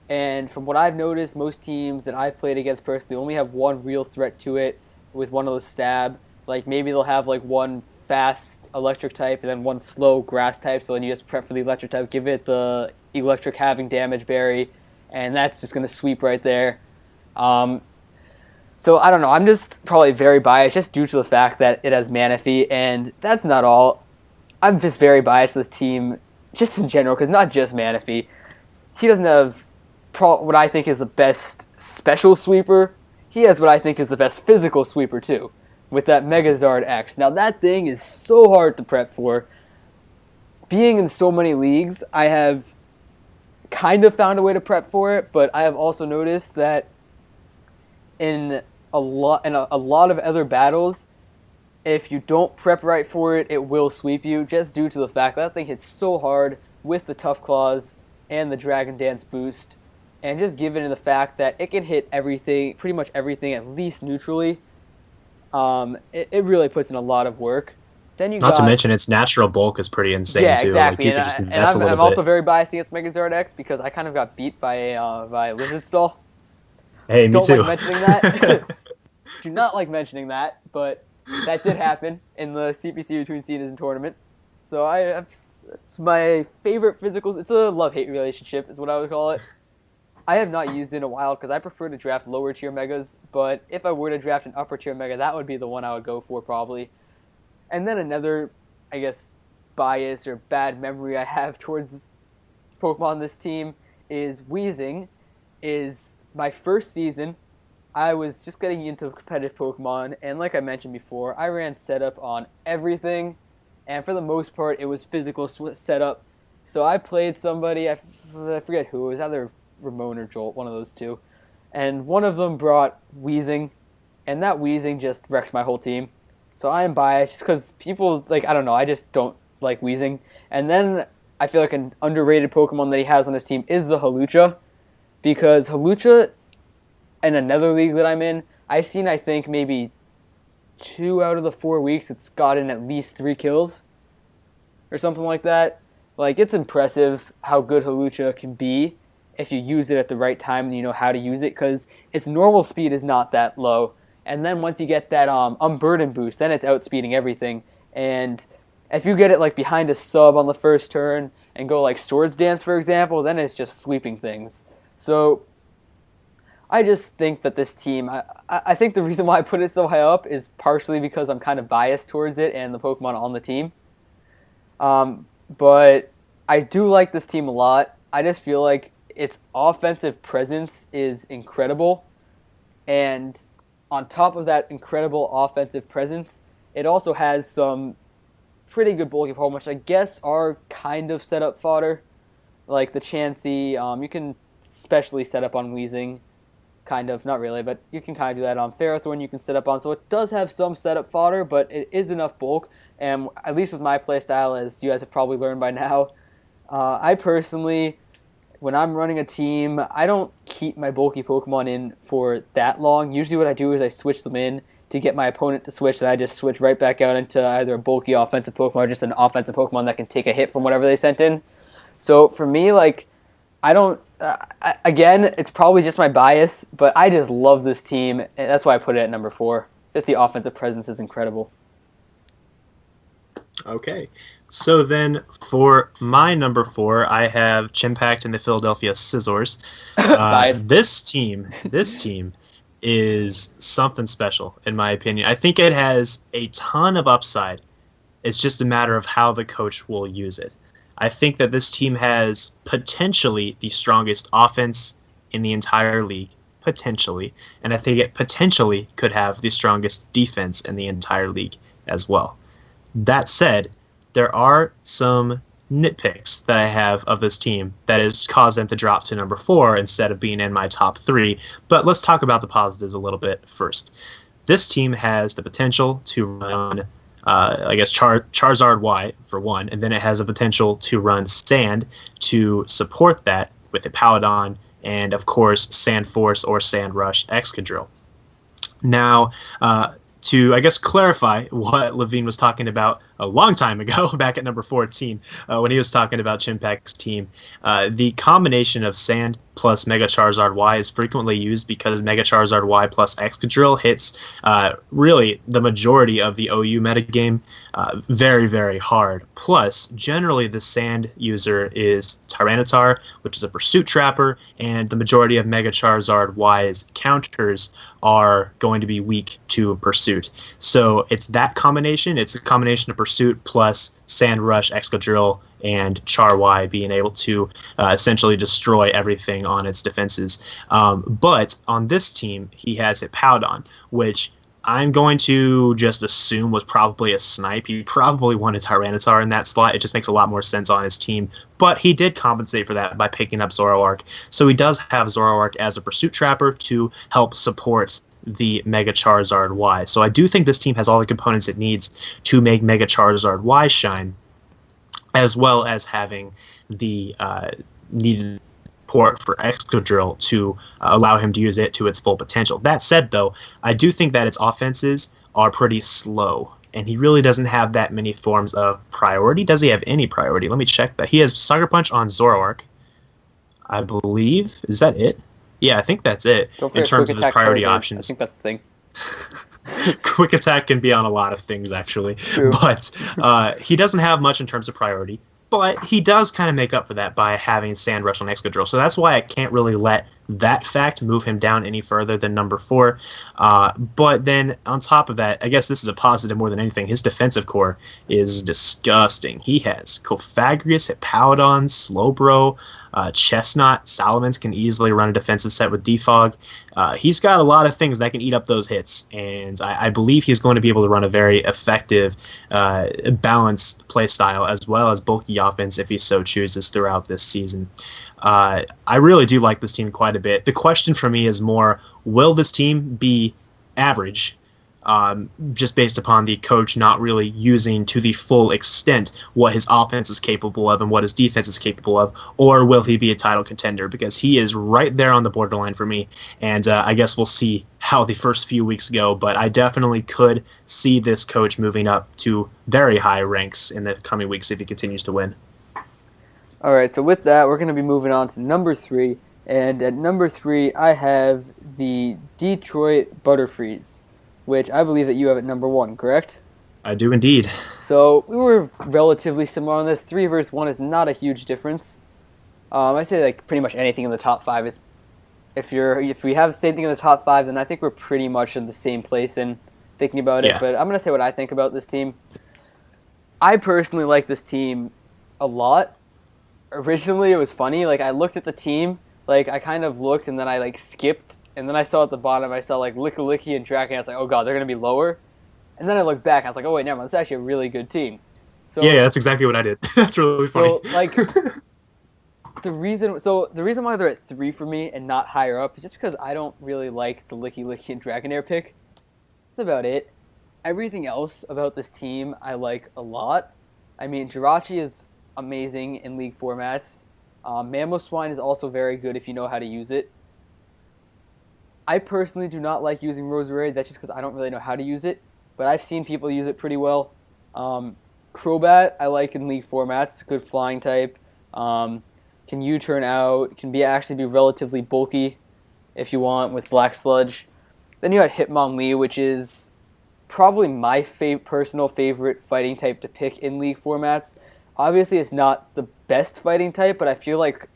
And from what I've noticed, most teams that I've played against personally only have one real threat to it with one of those stab. Maybe they'll have one fast Electric type and then one slow Grass type, so then you just prep for the Electric type, give it the Electric having damage berry, and that's just going to sweep right there. So I don't know, I'm just probably very biased just due to the fact that it has Manaphy, and that's not all. I'm just very biased to this team just in general, because not just Manaphy. He doesn't have what I think is the best special sweeper. He has what I think is the best physical sweeper too, with that Megazard X. Now that thing is so hard to prep for. Being in so many leagues, I have kind of found a way to prep for it, but I have also noticed that in a lot of other battles, if you don't prep right for it, it will sweep you, just due to the fact that thing hits so hard with the Tough Claws and the Dragon Dance boost, and just given the fact that it can hit everything, pretty much everything, at least neutrally. It really puts in a lot of work. Then Not to mention its natural bulk is pretty insane too. Exactly. I'm also very biased against Megazord X because I kind of got beat by Lizard Stall. Hey, me too. Don't like mentioning that. Do not like mentioning that, but that did happen in the CPC between seasons tournament. So it's my favorite physical. It's a love-hate relationship, is what I would call it. I have not used it in a while because I prefer to draft lower tier megas. But if I were to draft an upper tier mega, that would be the one I would go for probably. And then another, I guess, bias or bad memory I have towards Pokemon on this team is Weezing. Is my first season, I was just getting into competitive Pokemon, and like I mentioned before, I ran setup on everything, and for the most part, it was physical setup. So I played somebody, I forget who, it was either Ramon or Jolt, one of those two, and one of them brought Weezing, and that Weezing just wrecked my whole team. So I am biased because people, I don't know, I just don't like Weezing. And then I feel like an underrated Pokemon that he has on his team is the Hawlucha, because Hawlucha, in another league that I'm in, I've seen, I think, maybe 2 out of the 4 weeks it's gotten at least 3 kills or something like that. It's impressive how good Hawlucha can be if you use it at the right time and you know how to use it, because its normal speed is not that low. And then once you get that Unburden boost, then it's outspeeding everything. And if you get it behind a sub on the first turn and go Swords Dance, for example, then it's just sweeping things. So I just think that this team, I think the reason why I put it so high up is partially because I'm kind of biased towards it and the Pokemon on the team. But I do like this team a lot. I just feel like its offensive presence is incredible. And on top of that incredible offensive presence, it also has some pretty good bulky Pokemon, which I guess are kind of setup fodder. Like the Chansey, you can specially set up on Weezing. kind of, not really, but you can kind of do that on Ferrothorn. You can set up on, so it does have some setup fodder, but it is enough bulk. And at least with my playstyle, as you guys have probably learned by now, I personally, when I'm running a team, I don't keep my bulky Pokemon in for that long. Usually what I do is I switch them in to get my opponent to switch, and I just switch right back out into either a bulky offensive Pokemon or just an offensive Pokemon that can take a hit from whatever they sent in. So for me, like, I don't, again, it's probably just my bias, but I just love this team. And that's why I put it at number 4. Just the offensive presence is incredible. Okay. So then for my number 4, I have Chimpact and the Philadelphia Scissors. This team is something special, in my opinion. I think it has a ton of upside. It's just a matter of how the coach will use it. I think that this team has potentially the strongest offense in the entire league, potentially. And I think it potentially could have the strongest defense in the entire league as well. That said, there are some nitpicks that I have of this team that has caused them to drop to number 4 instead of being in my top 3. But let's talk about the positives a little bit first. This team has the potential to run Charizard Y for one, and then it has a potential to run Sand to support that with a Paladon and, of course, Sand Force or Sand Rush Excadrill. Now, to, I guess, clarify what Levine was talking about a long time ago, back at number 14, when he was talking about Chimpact's team, the combination of Sand plus Mega Charizard Y is frequently used because Mega Charizard Y plus Excadrill hits really the majority of the OU metagame very, very hard. Plus, generally the Sand user is Tyranitar, which is a Pursuit Trapper, and the majority of Mega Charizard Y's counters are going to be weak to Pursuit. So it's that combination. It's a combination of Pursuit plus Sand Rush, Excadrill, and Char Y being able to essentially destroy everything on its defenses. But on this team, he has a Powdon, which I'm going to just assume was probably a snipe. He probably wanted Tyranitar in that slot. It just makes a lot more sense on his team. But he did compensate for that by picking up Zoroark. So he does have Zoroark as a Pursuit Trapper to help support the Mega Charizard Y. So I do think this team has all the components it needs to make Mega Charizard Y shine, as well as having the needed support for Excadrill to allow him to use it to its full potential. That said, though, I do think that its offenses are pretty slow, and he really doesn't have that many forms of priority. Does he have any priority? Let me check that. He has Sucker Punch on Zoroark, I believe. Is that it? Yeah, I think that's it in terms of his priority options. I think that's the thing. Quick Attack can be on a lot of things, actually. True. But he doesn't have much in terms of priority. But he does kind of make up for that by having Sand Rush on Excadrill. So that's why I can't really let that fact move him down any further than number 4. But then on top of that, I guess this is a positive more than anything. His defensive core is disgusting. He has Cofagrius, Hippowdon, Slowbro, Chestnut. Salamence can easily run a defensive set with Defog. He's got a lot of things that can eat up those hits, and I believe he's going to be able to run a very effective, balanced play style as well as bulky offense if he so chooses throughout this season. I really do like this team quite a bit. The question for me is more, will this team be average? Just based upon the coach not really using to the full extent what his offense is capable of and what his defense is capable of, or will he be a title contender? Because he is right there on the borderline for me, and I guess we'll see how the first few weeks go, but I definitely could see this coach moving up to very high ranks in the coming weeks if he continues to win. All right, so with that, we're going to be moving on to number 3, and at number 3, I have the Detroit Butterfrees, which I believe that you have at number 1, correct? I do indeed. So we were relatively similar on this. 3 versus 1 is not a huge difference. I say like pretty much anything in the top 5 is. If we have the same thing in the top 5, then I think we're pretty much in the same place in thinking about it. But I'm gonna say what I think about this team. I personally like this team a lot. Originally, it was funny. Like I looked at the team, like I kind of looked and then I like skipped. And then I saw at the bottom, I saw like Lickilicky and Draken. I was like, oh god, they're going to be lower. And then I looked back, I was like, oh wait, never mind. It's actually a really good team. So yeah, that's exactly what I did. That's really funny. So, like, the reason why they're at 3 for me and not higher up is just because I don't really like the Licky Licky and Dragonair pick. That's about it. Everything else about this team I like a lot. I mean, Jirachi is amazing in league formats. Mamoswine is also very good if you know how to use it. I personally do not like using Roserary. That's just because I don't really know how to use it. But I've seen people use it pretty well. Crobat I like in league formats. Good flying type. Can U-turn out. Can actually be relatively bulky if you want with Black Sludge. Then you got Hitmonlee, which is probably my personal favorite fighting type to pick in league formats. Obviously, it's not the best fighting type, but I feel like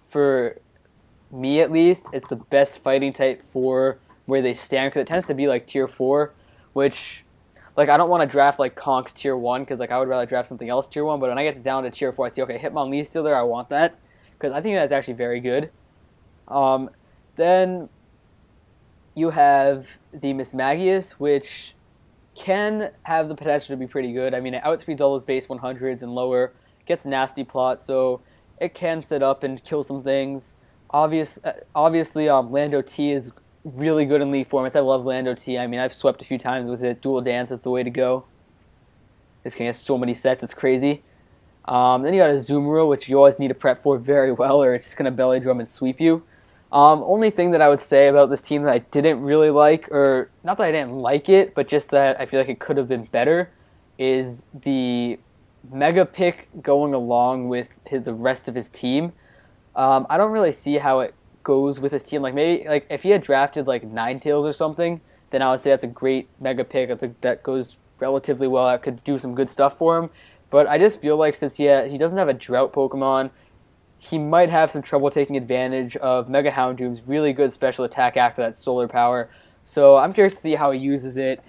for me at least, it's the best fighting type for where they stand, because it tends to be like tier 4, which, like, I don't want to draft like Conk tier 1, because like I would rather draft something else tier 1, but when I get down to tier 4, I see, okay, Hitmonlee's still there, I want that, because I think that's actually very good. Then you have the Mismagius, which can have the potential to be pretty good. I mean, it outspeeds all those base 100s and lower, gets nasty plot, so it can sit up and kill some things. Obviously, Lando T is really good in league formats. I love Lando T. I mean, I've swept a few times with it. Dual Dance is the way to go. This can get so many sets, it's crazy. Then you got a Azumarill, which you always need to prep for very well, or it's just going to belly drum and sweep you. Only thing that I would say about this team that I didn't really like, or not that I didn't like it, but just that I feel like it could have been better, is the Mega Pick going along with the rest of his team. I don't really see how it goes with his team. Like, maybe like if he had drafted like Ninetales or something, then I would say that's a great Mega Pick. That goes relatively well. That could do some good stuff for him. But I just feel like since he doesn't have a Drought Pokemon, he might have some trouble taking advantage of Mega Houndoom's really good special attack after that solar power. So I'm curious to see how he uses it,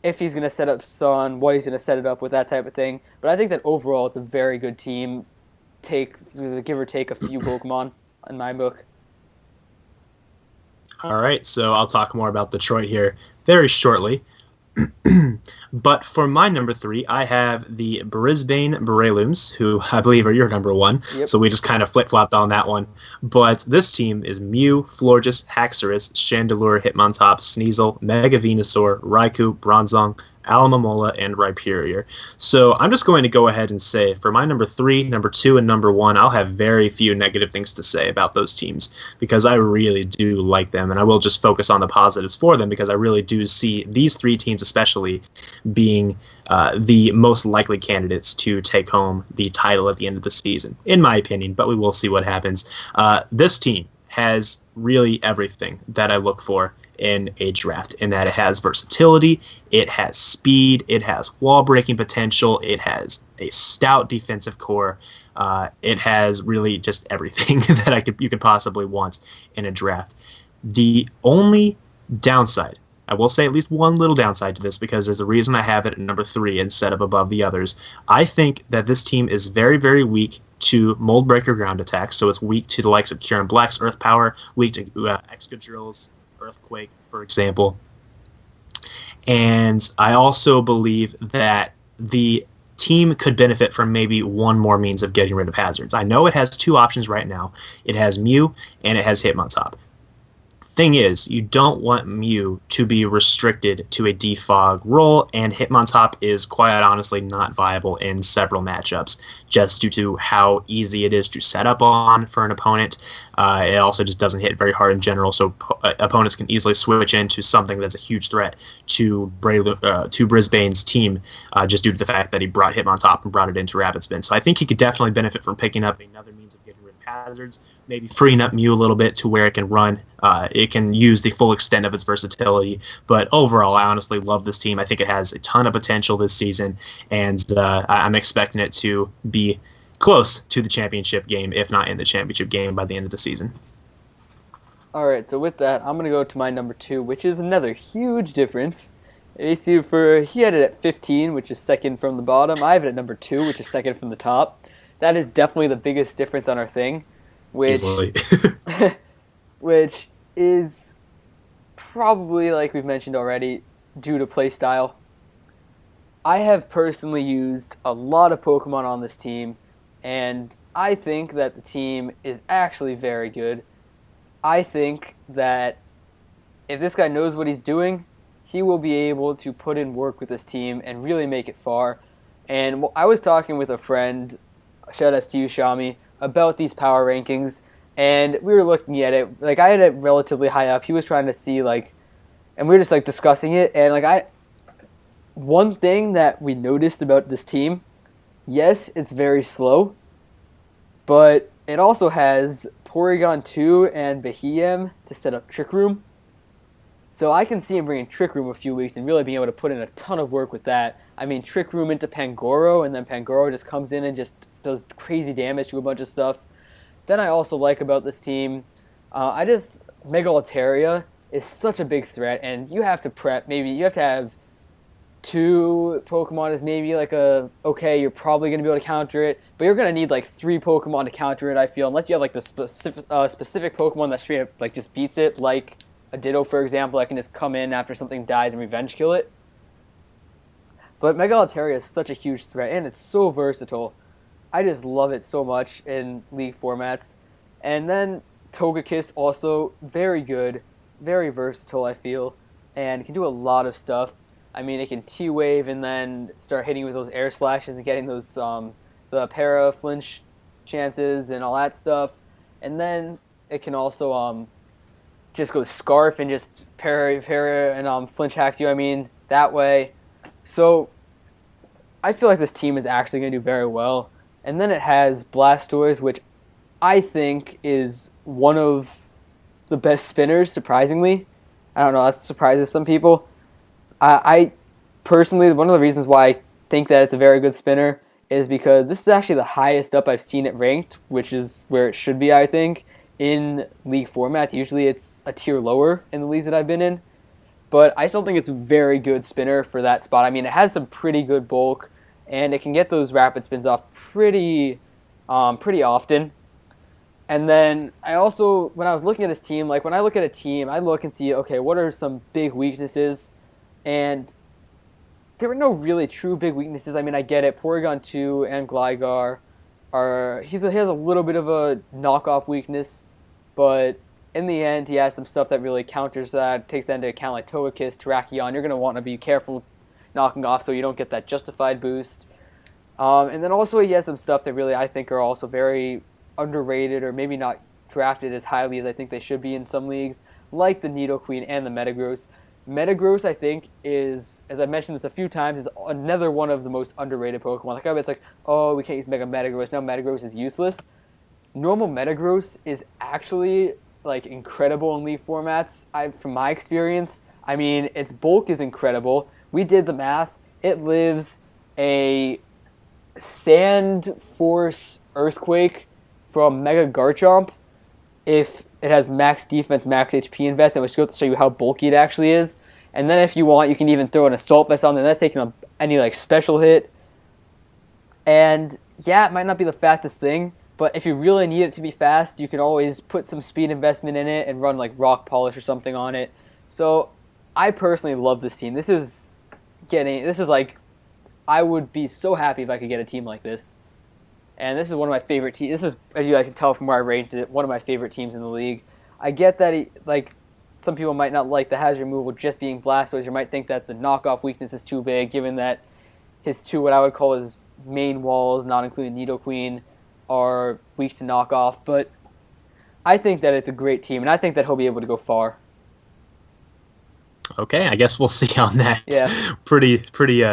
if he's going to set up Sun, what he's going to set it up with, that type of thing. But I think that overall it's a very good team, give or take a few Pokemon in my book. All right, so I'll talk more about Detroit here very shortly. But for my number 3, I have the Brisbane Breloons, who I believe are your number 1. Yep. So we just kind of flip-flopped on that one. But this team is Mew, Florges, Haxorus, Chandelure, Hitmontop, Sneasel, Mega Venusaur, Raikou, Bronzong, Alomomola, and Rhyperior. So I'm just going to go ahead and say for my number 3, number 2, and number 1, I'll have very few negative things to say about those teams because I really do like them, and I will just focus on the positives for them because I really do see these 3 teams especially being the most likely candidates to take home the title at the end of the season, in my opinion, but we will see what happens. This team has really everything that I look for in a draft, in that it has versatility, it has speed, it has wall breaking potential, it has a stout defensive core, it has really just everything that you could possibly want in a draft. The only downside, I will say at least one little downside to this, because there's a reason I have it at number 3 instead of above the others. I think that this team is very, very weak to Mold Breaker ground attacks, so it's weak to the likes of Kieran Black's Earth Power, weak to Excadrill's Earthquake, for example. And I also believe that the team could benefit from maybe one more means of getting rid of hazards. I know it has 2 options right now. It has Mew and it has Hitmontop. Thing is, you don't want Mew to be restricted to a defog role, and Hitmontop is quite honestly not viable in several matchups, just due to how easy it is to set up on for an opponent. It also just doesn't hit very hard in general, so opponents can easily switch into something that's a huge threat to Brisbane's team, just due to the fact that he brought Hitmontop and brought it into Rapid Spin. So I think he could definitely benefit from picking up another means of getting rid of hazards, maybe freeing up Mew a little bit to where it can run. It can use the full extent of its versatility. But overall, I honestly love this team. I think it has a ton of potential this season, and I'm expecting it to be close to the championship game, if not in the championship game by the end of the season. All right, so with that, I'm going to go to my number 2, which is another huge difference. He had it at 15, which is second from the bottom. I have it at number 2, which is second from the top. That is definitely the biggest difference on our thing, which which is probably, like we've mentioned already, due to playstyle. I have personally used a lot of Pokemon on this team, and I think that the team is actually very good. I think that if this guy knows what he's doing, he will be able to put in work with this team and really make it far. And I was talking with a friend, shout outs to you, Shami, about these power rankings, and we were looking at it. Like, I had it relatively high up. He was trying to see, like, and we were just, like, discussing it. And, like, one thing that we noticed about this team, yes, it's very slow, but it also has Porygon 2 and Behem to set up Trick Room. So I can see him bringing Trick Room a few weeks and really being able to put in a ton of work with that. I mean, Trick Room into Pangoro, and then Pangoro just comes in and just does crazy damage to a bunch of stuff. Then I also like about this team, Mega Altaria is such a big threat, and you have to prep. Maybe you have to have 2 Pokemon is maybe like okay, you're probably going to be able to counter it, but you're going to need like 3 Pokemon to counter it, I feel, unless you have like the specific Pokemon that straight up like just beats it, like a Ditto, for example, that can just come in after something dies and revenge kill it. But Mega Altaria is such a huge threat, and it's so versatile. I just love it so much in League formats. And then Togekiss also very good, very versatile, I feel, and can do a lot of stuff. I mean, it can T-Wave and then start hitting with those air slashes and getting those the para flinch chances and all that stuff. And then it can also just go Scarf and just para and flinch hacks you, I mean, that way. So I feel like this team is actually going to do very well. And then it has Blastoise, which I think is one of the best spinners, surprisingly. I don't know, that surprises some people. I personally, one of the reasons why I think that it's a very good spinner is because this is actually the highest up I've seen it ranked, which is where it should be, I think, in League formats. Usually it's a tier lower in the leagues that I've been in. But I still think it's a very good spinner for that spot. I mean, it has some pretty good bulk, and it can get those rapid spins off pretty often. And then I also, when I was looking at this team, like when I look at a team, I look and see, okay, what are some big weaknesses? And there were no really true big weaknesses. I mean, I get it. Porygon 2 and Gligar he has a little bit of a knockoff weakness, but in the end, he has some stuff that really counters that, takes that into account, like Togekiss, Terrakion. You're going to want to be careful knocking off so you don't get that justified boost. And then also he has some stuff that really I think are also very underrated or maybe not drafted as highly as I think they should be in some leagues, like the Nidoqueen and the Metagross. Metagross, I think, is, as I mentioned this a few times, is another one of the most underrated Pokemon. Like, it's like, oh, we can't use Mega Metagross. Now Metagross is useless. Normal Metagross is actually, like, incredible in League formats, from my experience. I mean, its bulk is incredible. We did the math. It lives a Sand Force Earthquake from Mega Garchomp if it has max defense, max HP invest, which goes to show you how bulky it actually is. And then if you want, you can even throw an Assault Vest on there. That's taking any like special hit. And yeah, it might not be the fastest thing, but if you really need it to be fast, you can always put some speed investment in it and run like Rock Polish or something on it. So I personally love this team. This is like, I would be so happy if I could get a team like this. And this is one of my favorite teams. This is, as you guys can tell from where I ranked it, one of my favorite teams in the league. I get that some people might not like the hazard removal just being Blastoise. You might think that the knockoff weakness is too big, given that his two, what I would call his main walls, not including Nidoqueen, are weak to knockoff. But I think that it's a great team, and I think that he'll be able to go far. Okay, I guess we'll see on that. Yeah. Pretty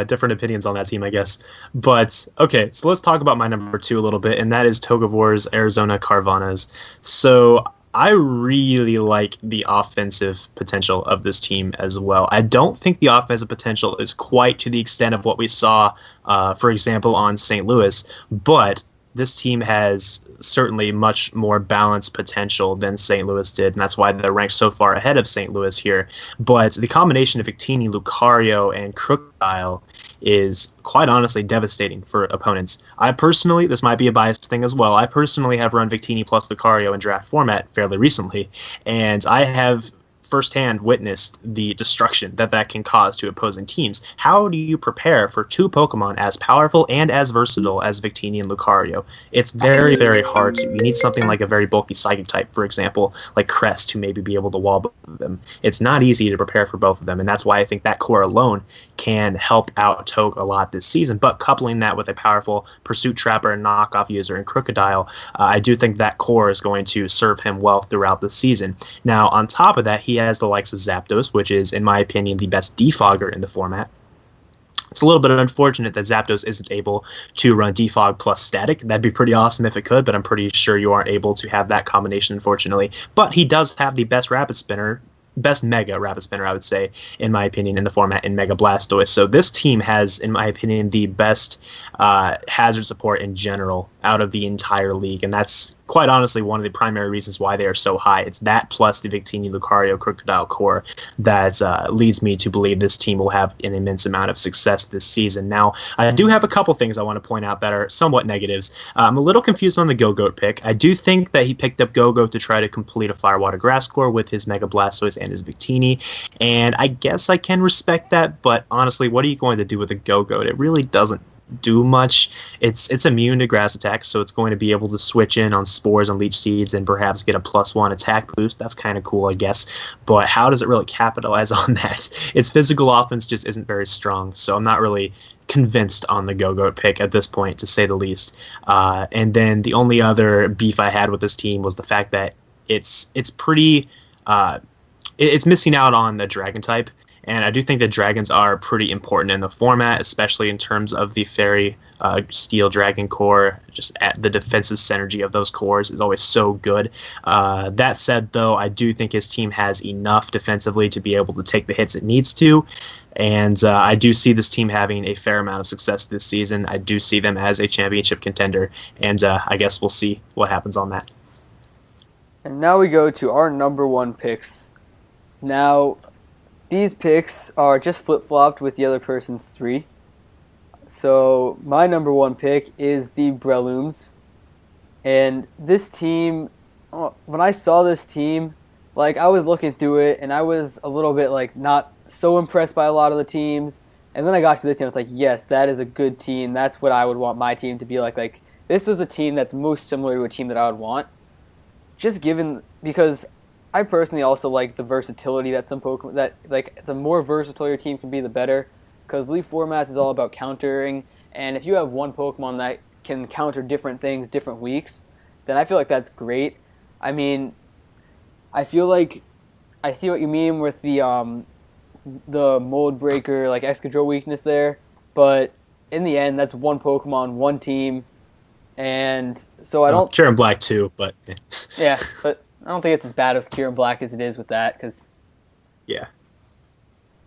different opinions on that team, I guess. But, okay, so let's talk about my number 2 a little bit, and that is Togevor's Arizona Carvanas. So I really like the offensive potential of this team as well. I don't think the offensive potential is quite to the extent of what we saw, for example, on St. Louis, but this team has certainly much more balanced potential than St. Louis did, and that's why they're ranked so far ahead of St. Louis here. But the combination of Victini, Lucario, and Crocodile is quite honestly devastating for opponents. I personally, this might be a biased thing as well, I personally have run Victini plus Lucario in draft format fairly recently, and I have firsthand witnessed the destruction that can cause to opposing teams. How do you prepare for two Pokemon as powerful and as versatile as Victini and Lucario? It's very, very hard to. You need something like a very bulky Psychic type, for example, like Crest, to maybe be able to wall both of them. It's not easy to prepare for both of them, and that's why I think that core alone can help out Toge a lot this season. But coupling that with a powerful Pursuit Trapper and Knockoff user in Crocodile, I do think that core is going to serve him well throughout the season. Now, on top of that, he has the likes of Zapdos, which is, in my opinion, the best defogger in the format. It's a little bit unfortunate that Zapdos isn't able to run Defog plus Static. That'd be pretty awesome if it could, but I'm pretty sure you aren't able to have that combination, unfortunately. But he does have the best Mega Rapid Spinner, I would say, in my opinion, in the format in Mega Blastoise. So this team has, in my opinion, the best hazard support in general out of the entire league, and that's quite honestly one of the primary reasons why they are so high. It's that plus the Victini, Lucario, Crocodile core that leads me to believe this team will have an immense amount of success this season. Now, I do have a couple things I want to point out that are somewhat negatives. I'm a little confused on the Go-Goat pick. I do think that he picked up Go-Goat to try to complete a Firewater Grass core with his Mega Blastoise and his Victini, and I guess I can respect that, but honestly, what are you going to do with a Go-Goat? It really doesn't do much. It's immune to grass attacks, so it's going to be able to switch in on Spores and Leech Seeds and perhaps get a +1 attack boost. That's kind of cool, I guess, but how does it really capitalize on that? Its physical offense just isn't very strong, so I'm not really convinced on the Go-Goat pick at this point, to say the least. And then the only other beef I had with this team was the fact that it's pretty it's missing out on the Dragon type. And I do think that dragons are pretty important in the format, especially in terms of the Fairy Steel Dragon core. Just at the defensive synergy of those cores is always so good. That said, though, I do think his team has enough defensively to be able to take the hits it needs to. And I do see this team having a fair amount of success this season. I do see them as a championship contender. And I guess we'll see what happens on that. And now we go to our number one picks. Now, these picks are just flip-flopped with the other person's 3. So my number one pick is the Brelooms. And this team, when I saw this team, like, I was looking through it, and I was a little bit, like, not so impressed by a lot of the teams. And then I got to this team, I was like, yes, that is a good team. That's what I would want my team to be like. Like, this was the team that's most similar to a team that I would want. Just given, because I personally also like the versatility that some Pokemon, that, like, the more versatile your team can be, the better. Because League formats is all about countering, and if you have one Pokemon that can counter different things, different weeks, then I feel like that's great. I mean, I feel like I see what you mean with the Mold Breaker, like, Excadrill weakness there, but in the end, that's one Pokemon, one team, and so I don't... Kyurem Black too, but... yeah, but I don't think it's as bad with Kyurem Black as it is with that, because... yeah.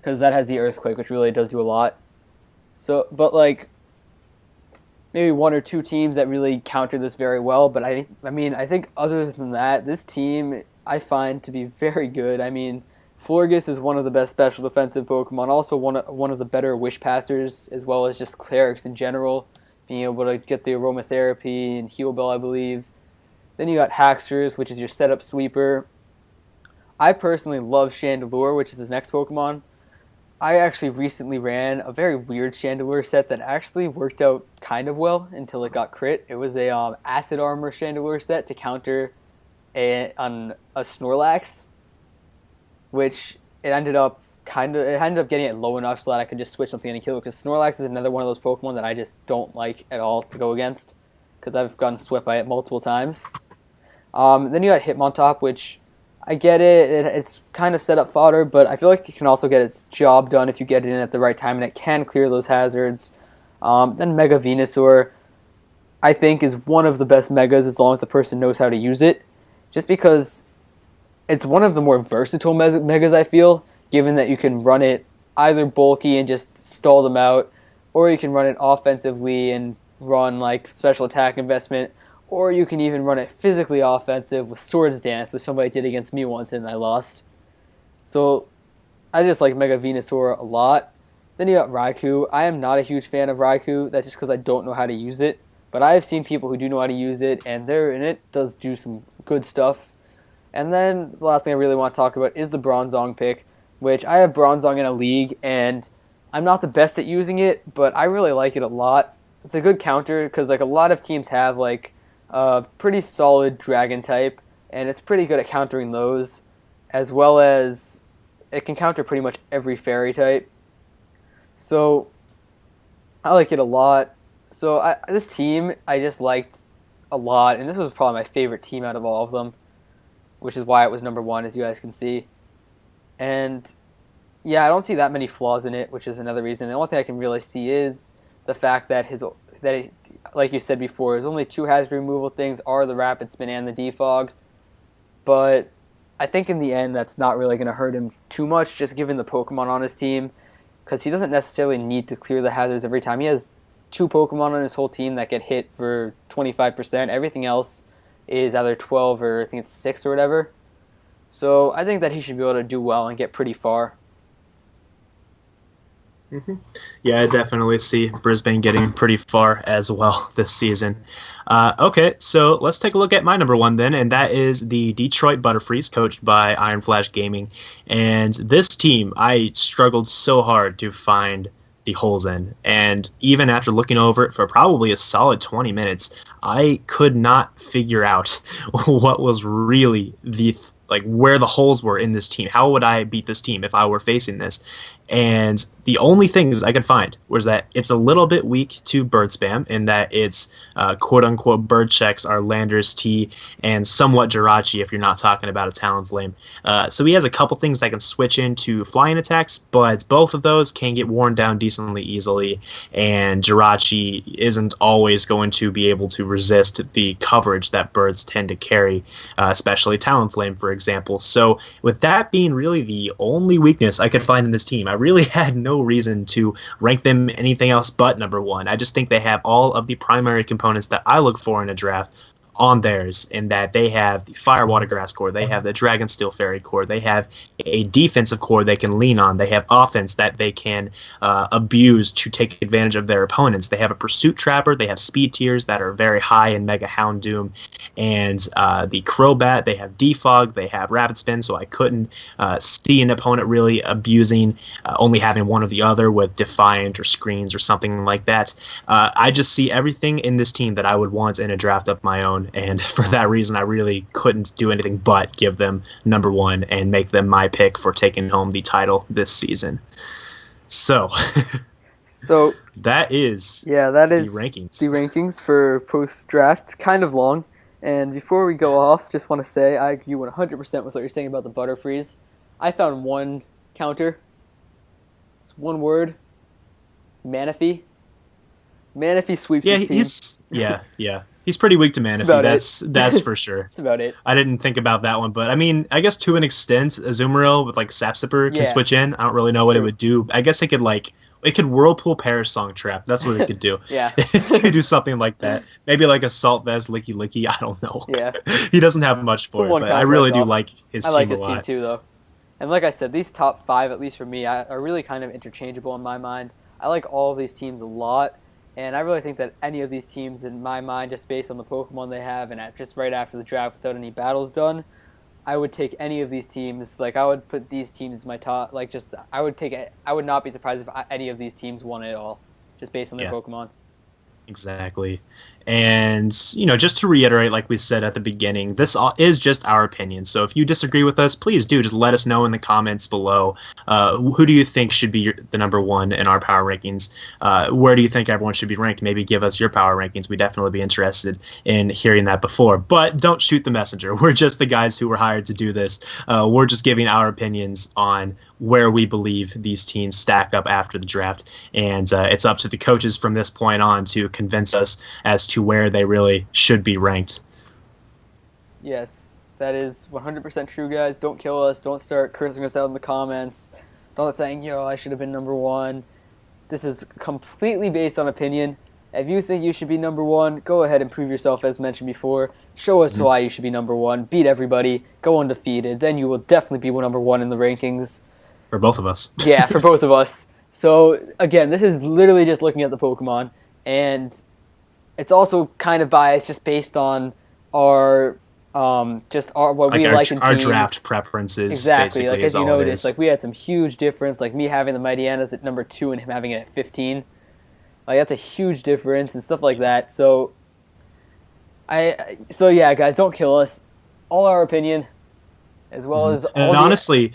Because that has the Earthquake, which really does do a lot. So, but, like, maybe one or two teams that really counter this very well, but I think other than that, this team I find to be very good. I mean, Florges is one of the best special defensive Pokemon, also one of the better Wish Passers, as well as just Clerics in general, being able to get the Aromatherapy and Heal Bell, I believe. Then you got Haxorus, which is your setup sweeper. I personally love Chandelure, which is his next Pokemon. I actually recently ran a very weird Chandelure set that actually worked out kind of well until it got crit. It was a Acid Armor Chandelure set to counter a Snorlax, which it ended up getting it low enough so that I could just switch something and kill it, because Snorlax is another one of those Pokemon that I just don't like at all to go against, because I've gotten swept by it multiple times. Then you got Hitmontop, which... I get it, it's kind of set up fodder, but I feel like it can also get its job done if you get it in at the right time, and it can clear those hazards. Then Mega Venusaur, I think, is one of the best Megas as long as the person knows how to use it, just because it's one of the more versatile Megas, I feel, given that you can run it either bulky and just stall them out, or you can run it offensively and run, like, special attack investment, or you can even run it physically offensive with Swords Dance, which somebody did against me once and I lost. So I just like Mega Venusaur a lot. Then you got Raikou. I am not a huge fan of Raikou. That's just because I don't know how to use it. But I have seen people who do know how to use it, and it does do some good stuff. And then the last thing I really want to talk about is the Bronzong pick, which I have Bronzong in a league, and I'm not the best at using it, but I really like it a lot. It's a good counter because like a lot of teams have like a pretty solid dragon type, and it's pretty good at countering those, as well as it can counter pretty much every fairy type. So I like it a lot. So this team I just liked a lot, and this was probably my favorite team out of all of them, which is why it was number one, as you guys can see. And yeah, I don't see that many flaws in it, which is another reason. The only thing I can really see is the fact that like you said before, his only two hazard removal things are the Rapid Spin and the Defog. But I think in the end, that's not really going to hurt him too much, just given the Pokemon on his team, because he doesn't necessarily need to clear the hazards every time. He has two Pokemon on his whole team that get hit for 25%. Everything else is either 12 or I think it's 6 or whatever. So I think that he should be able to do well and get pretty far. Mm-hmm. Yeah, I definitely see Brisbane getting pretty far as well this season. Okay, so let's take a look at my number one then, and that is the Detroit Butterfrees, coached by Iron Flash Gaming. And this team, I struggled so hard to find the holes in. And even after looking over it for probably a solid 20 minutes, I could not figure out what was really where the holes were in this team. How would I beat this team if I were facing this? And the only things I could find was that it's a little bit weak to bird spam in that it's quote-unquote bird checks are Landers T and somewhat Jirachi if you're not talking about a Talonflame. So he has a couple things that can switch into flying attacks, but both of those can get worn down decently easily, and Jirachi isn't always going to be able to resist the coverage that birds tend to carry, especially Talonflame, for example. So with that being really the only weakness I could find in this team, I really had no reason to rank them anything else but number one. I just think they have all of the primary components that I look for in a draft on theirs, in that they have the Fire Water Grass core, they have the Dragon Steel Fairy core, they have a defensive core they can lean on, they have offense that they can abuse to take advantage of their opponents, they have a Pursuit Trapper, they have speed tiers that are very high in Mega Houndoom, and the Crobat, they have Defog, they have Rapid Spin, so I couldn't see an opponent really abusing only having one or the other with Defiant or Screens or something like that. I just see everything in this team that I would want in a draft of my own, and for that reason I really couldn't do anything but give them number one and make them my pick for taking home the title this season. So that is the rankings. The rankings for post-draft, kind of long. And before we go off, just want to say I agree 100% with what you're saying about the Butterfrees. I found one counter. It's one word. Manaphy. Manaphy sweeps his team. Yeah. He's pretty weak to Manaphy. That's for sure. That's about it. I didn't think about that one, but I mean, I guess to an extent, Azumarill with like Sap Sipper can switch in. I don't really know what it would do. I guess it could Whirlpool Parasong Trap. That's what it could do. Yeah. It could do something like that. Maybe like Assault Vest, Licky Licky. I don't know. Yeah. He doesn't have much for it, but I really do like his team a lot. I like his team too, though. And like I said, these top five, at least for me, are really kind of interchangeable in my mind. I like all of these teams a lot. And I really think that any of these teams, in my mind, just based on the Pokemon they have and just right after the draft without any battles done, I would take any of these teams. Like, I would put these teams as my top. Like, I would not be surprised if any of these teams won it all, just based on their Pokemon. Exactly. And, just to reiterate, like we said at the beginning, this is just our opinion. So if you disagree with us, please do just let us know in the comments below. Who do you think should be the number one in our power rankings? Where do you think everyone should be ranked? Maybe give us your power rankings. We'd definitely be interested in hearing that before. But don't shoot the messenger. We're just the guys who were hired to do this. We're just giving our opinions on where we believe these teams stack up after the draft. And it's up to the coaches from this point on to convince us as to where they really should be ranked. Yes, that is 100% true, guys. Don't kill us. Don't start cursing us out in the comments. Don't saying, I should have been number one. This is completely based on opinion. If you think you should be number one, go ahead and prove yourself, as mentioned before. Show us why you should be number one. Beat everybody. Go undefeated. Then you will definitely be number one in the rankings. For both of us. Yeah, for both of us. So, again, this is literally just looking at the Pokemon. And it's also kind of biased just based on our Just what we like in our teams. draft preferences. Exactly. Like, is as you all it noticed, is. like we had some huge difference. Like me having the Mighty Annas at number 2 and him having it at 15. Like that's a huge difference and stuff like that. So so yeah, guys, don't kill us. All our opinion, as well as all And the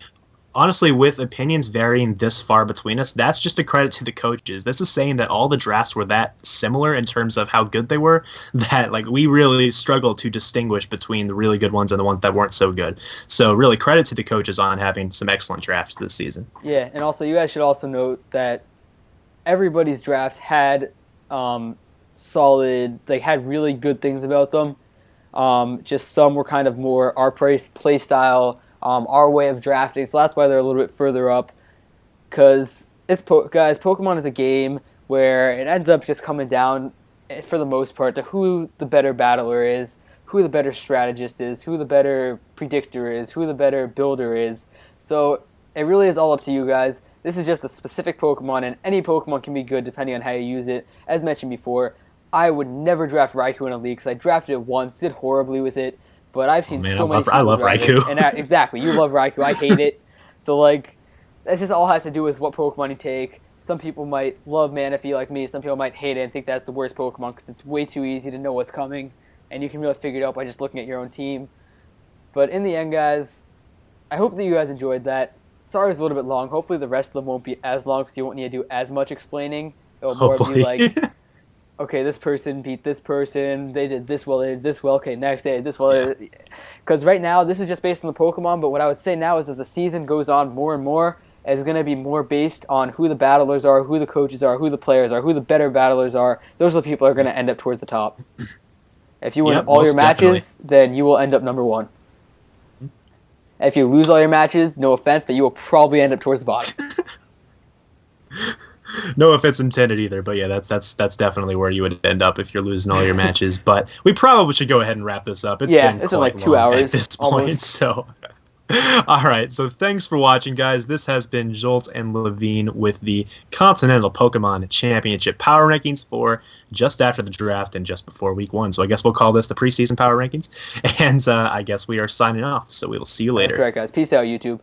honestly, with opinions varying this far between us, that's just a credit to the coaches. This is saying that all the drafts were that similar in terms of how good they were, that like we really struggled to distinguish between the really good ones and the ones that weren't so good. So really credit to the coaches on having some excellent drafts this season. Yeah, and also you guys should also note that everybody's drafts had solid, like had really good things about them. Just some were kind of more our play style, our way of drafting, so that's why they're a little bit further up. Because guys, Pokemon is a game where it ends up just coming down, for the most part, to who the better battler is, who the better strategist is, who the better predictor is, who the better builder is. So it really is all up to you guys. This is just a specific Pokemon, and any Pokemon can be good depending on how you use it. As mentioned before, I would never draft Raikou in a league because I drafted it once, did horribly with it, but I've seen so many people I love draft Raikou. it. And exactly, you love Raikou. I hate it. So like, that just all has to do with what Pokemon you take. Some people might love Manaphy like me. Some people might hate it and think that's the worst Pokemon because it's way too easy to know what's coming, and you can really figure it out by just looking at your own team. But in the end, guys, I hope that you guys enjoyed that. Sorry it was a little bit long. Hopefully the rest of them won't be as long because you won't need to do as much explaining. It'll more be like, okay, this person beat this person. They did this well. They did this well. Okay, next they did this well. Because right now, this is just based on the Pokemon. But what I would say now is as the season goes on more and more, it's going to be more based on who the battlers are, who the coaches are, who the players are, who the better battlers are. Those are the people who are going to end up towards the top. If you win all your matches, then you will end up number 1. If you lose all your matches, no offense, but you will probably end up towards the bottom. No offense intended either, but yeah, that's definitely where you would end up if you're losing all your matches. But we probably should go ahead and wrap this up. It's been like 2 hours at this point, almost. so all right. So thanks for watching, guys. This has been Jolt and Levine with the Continental Pokemon Championship Power Rankings for just after the draft and just before Week 1. So I guess we'll call this the preseason Power Rankings. And I guess we are signing off. So we will see you later. That's right, guys. Peace out, YouTube.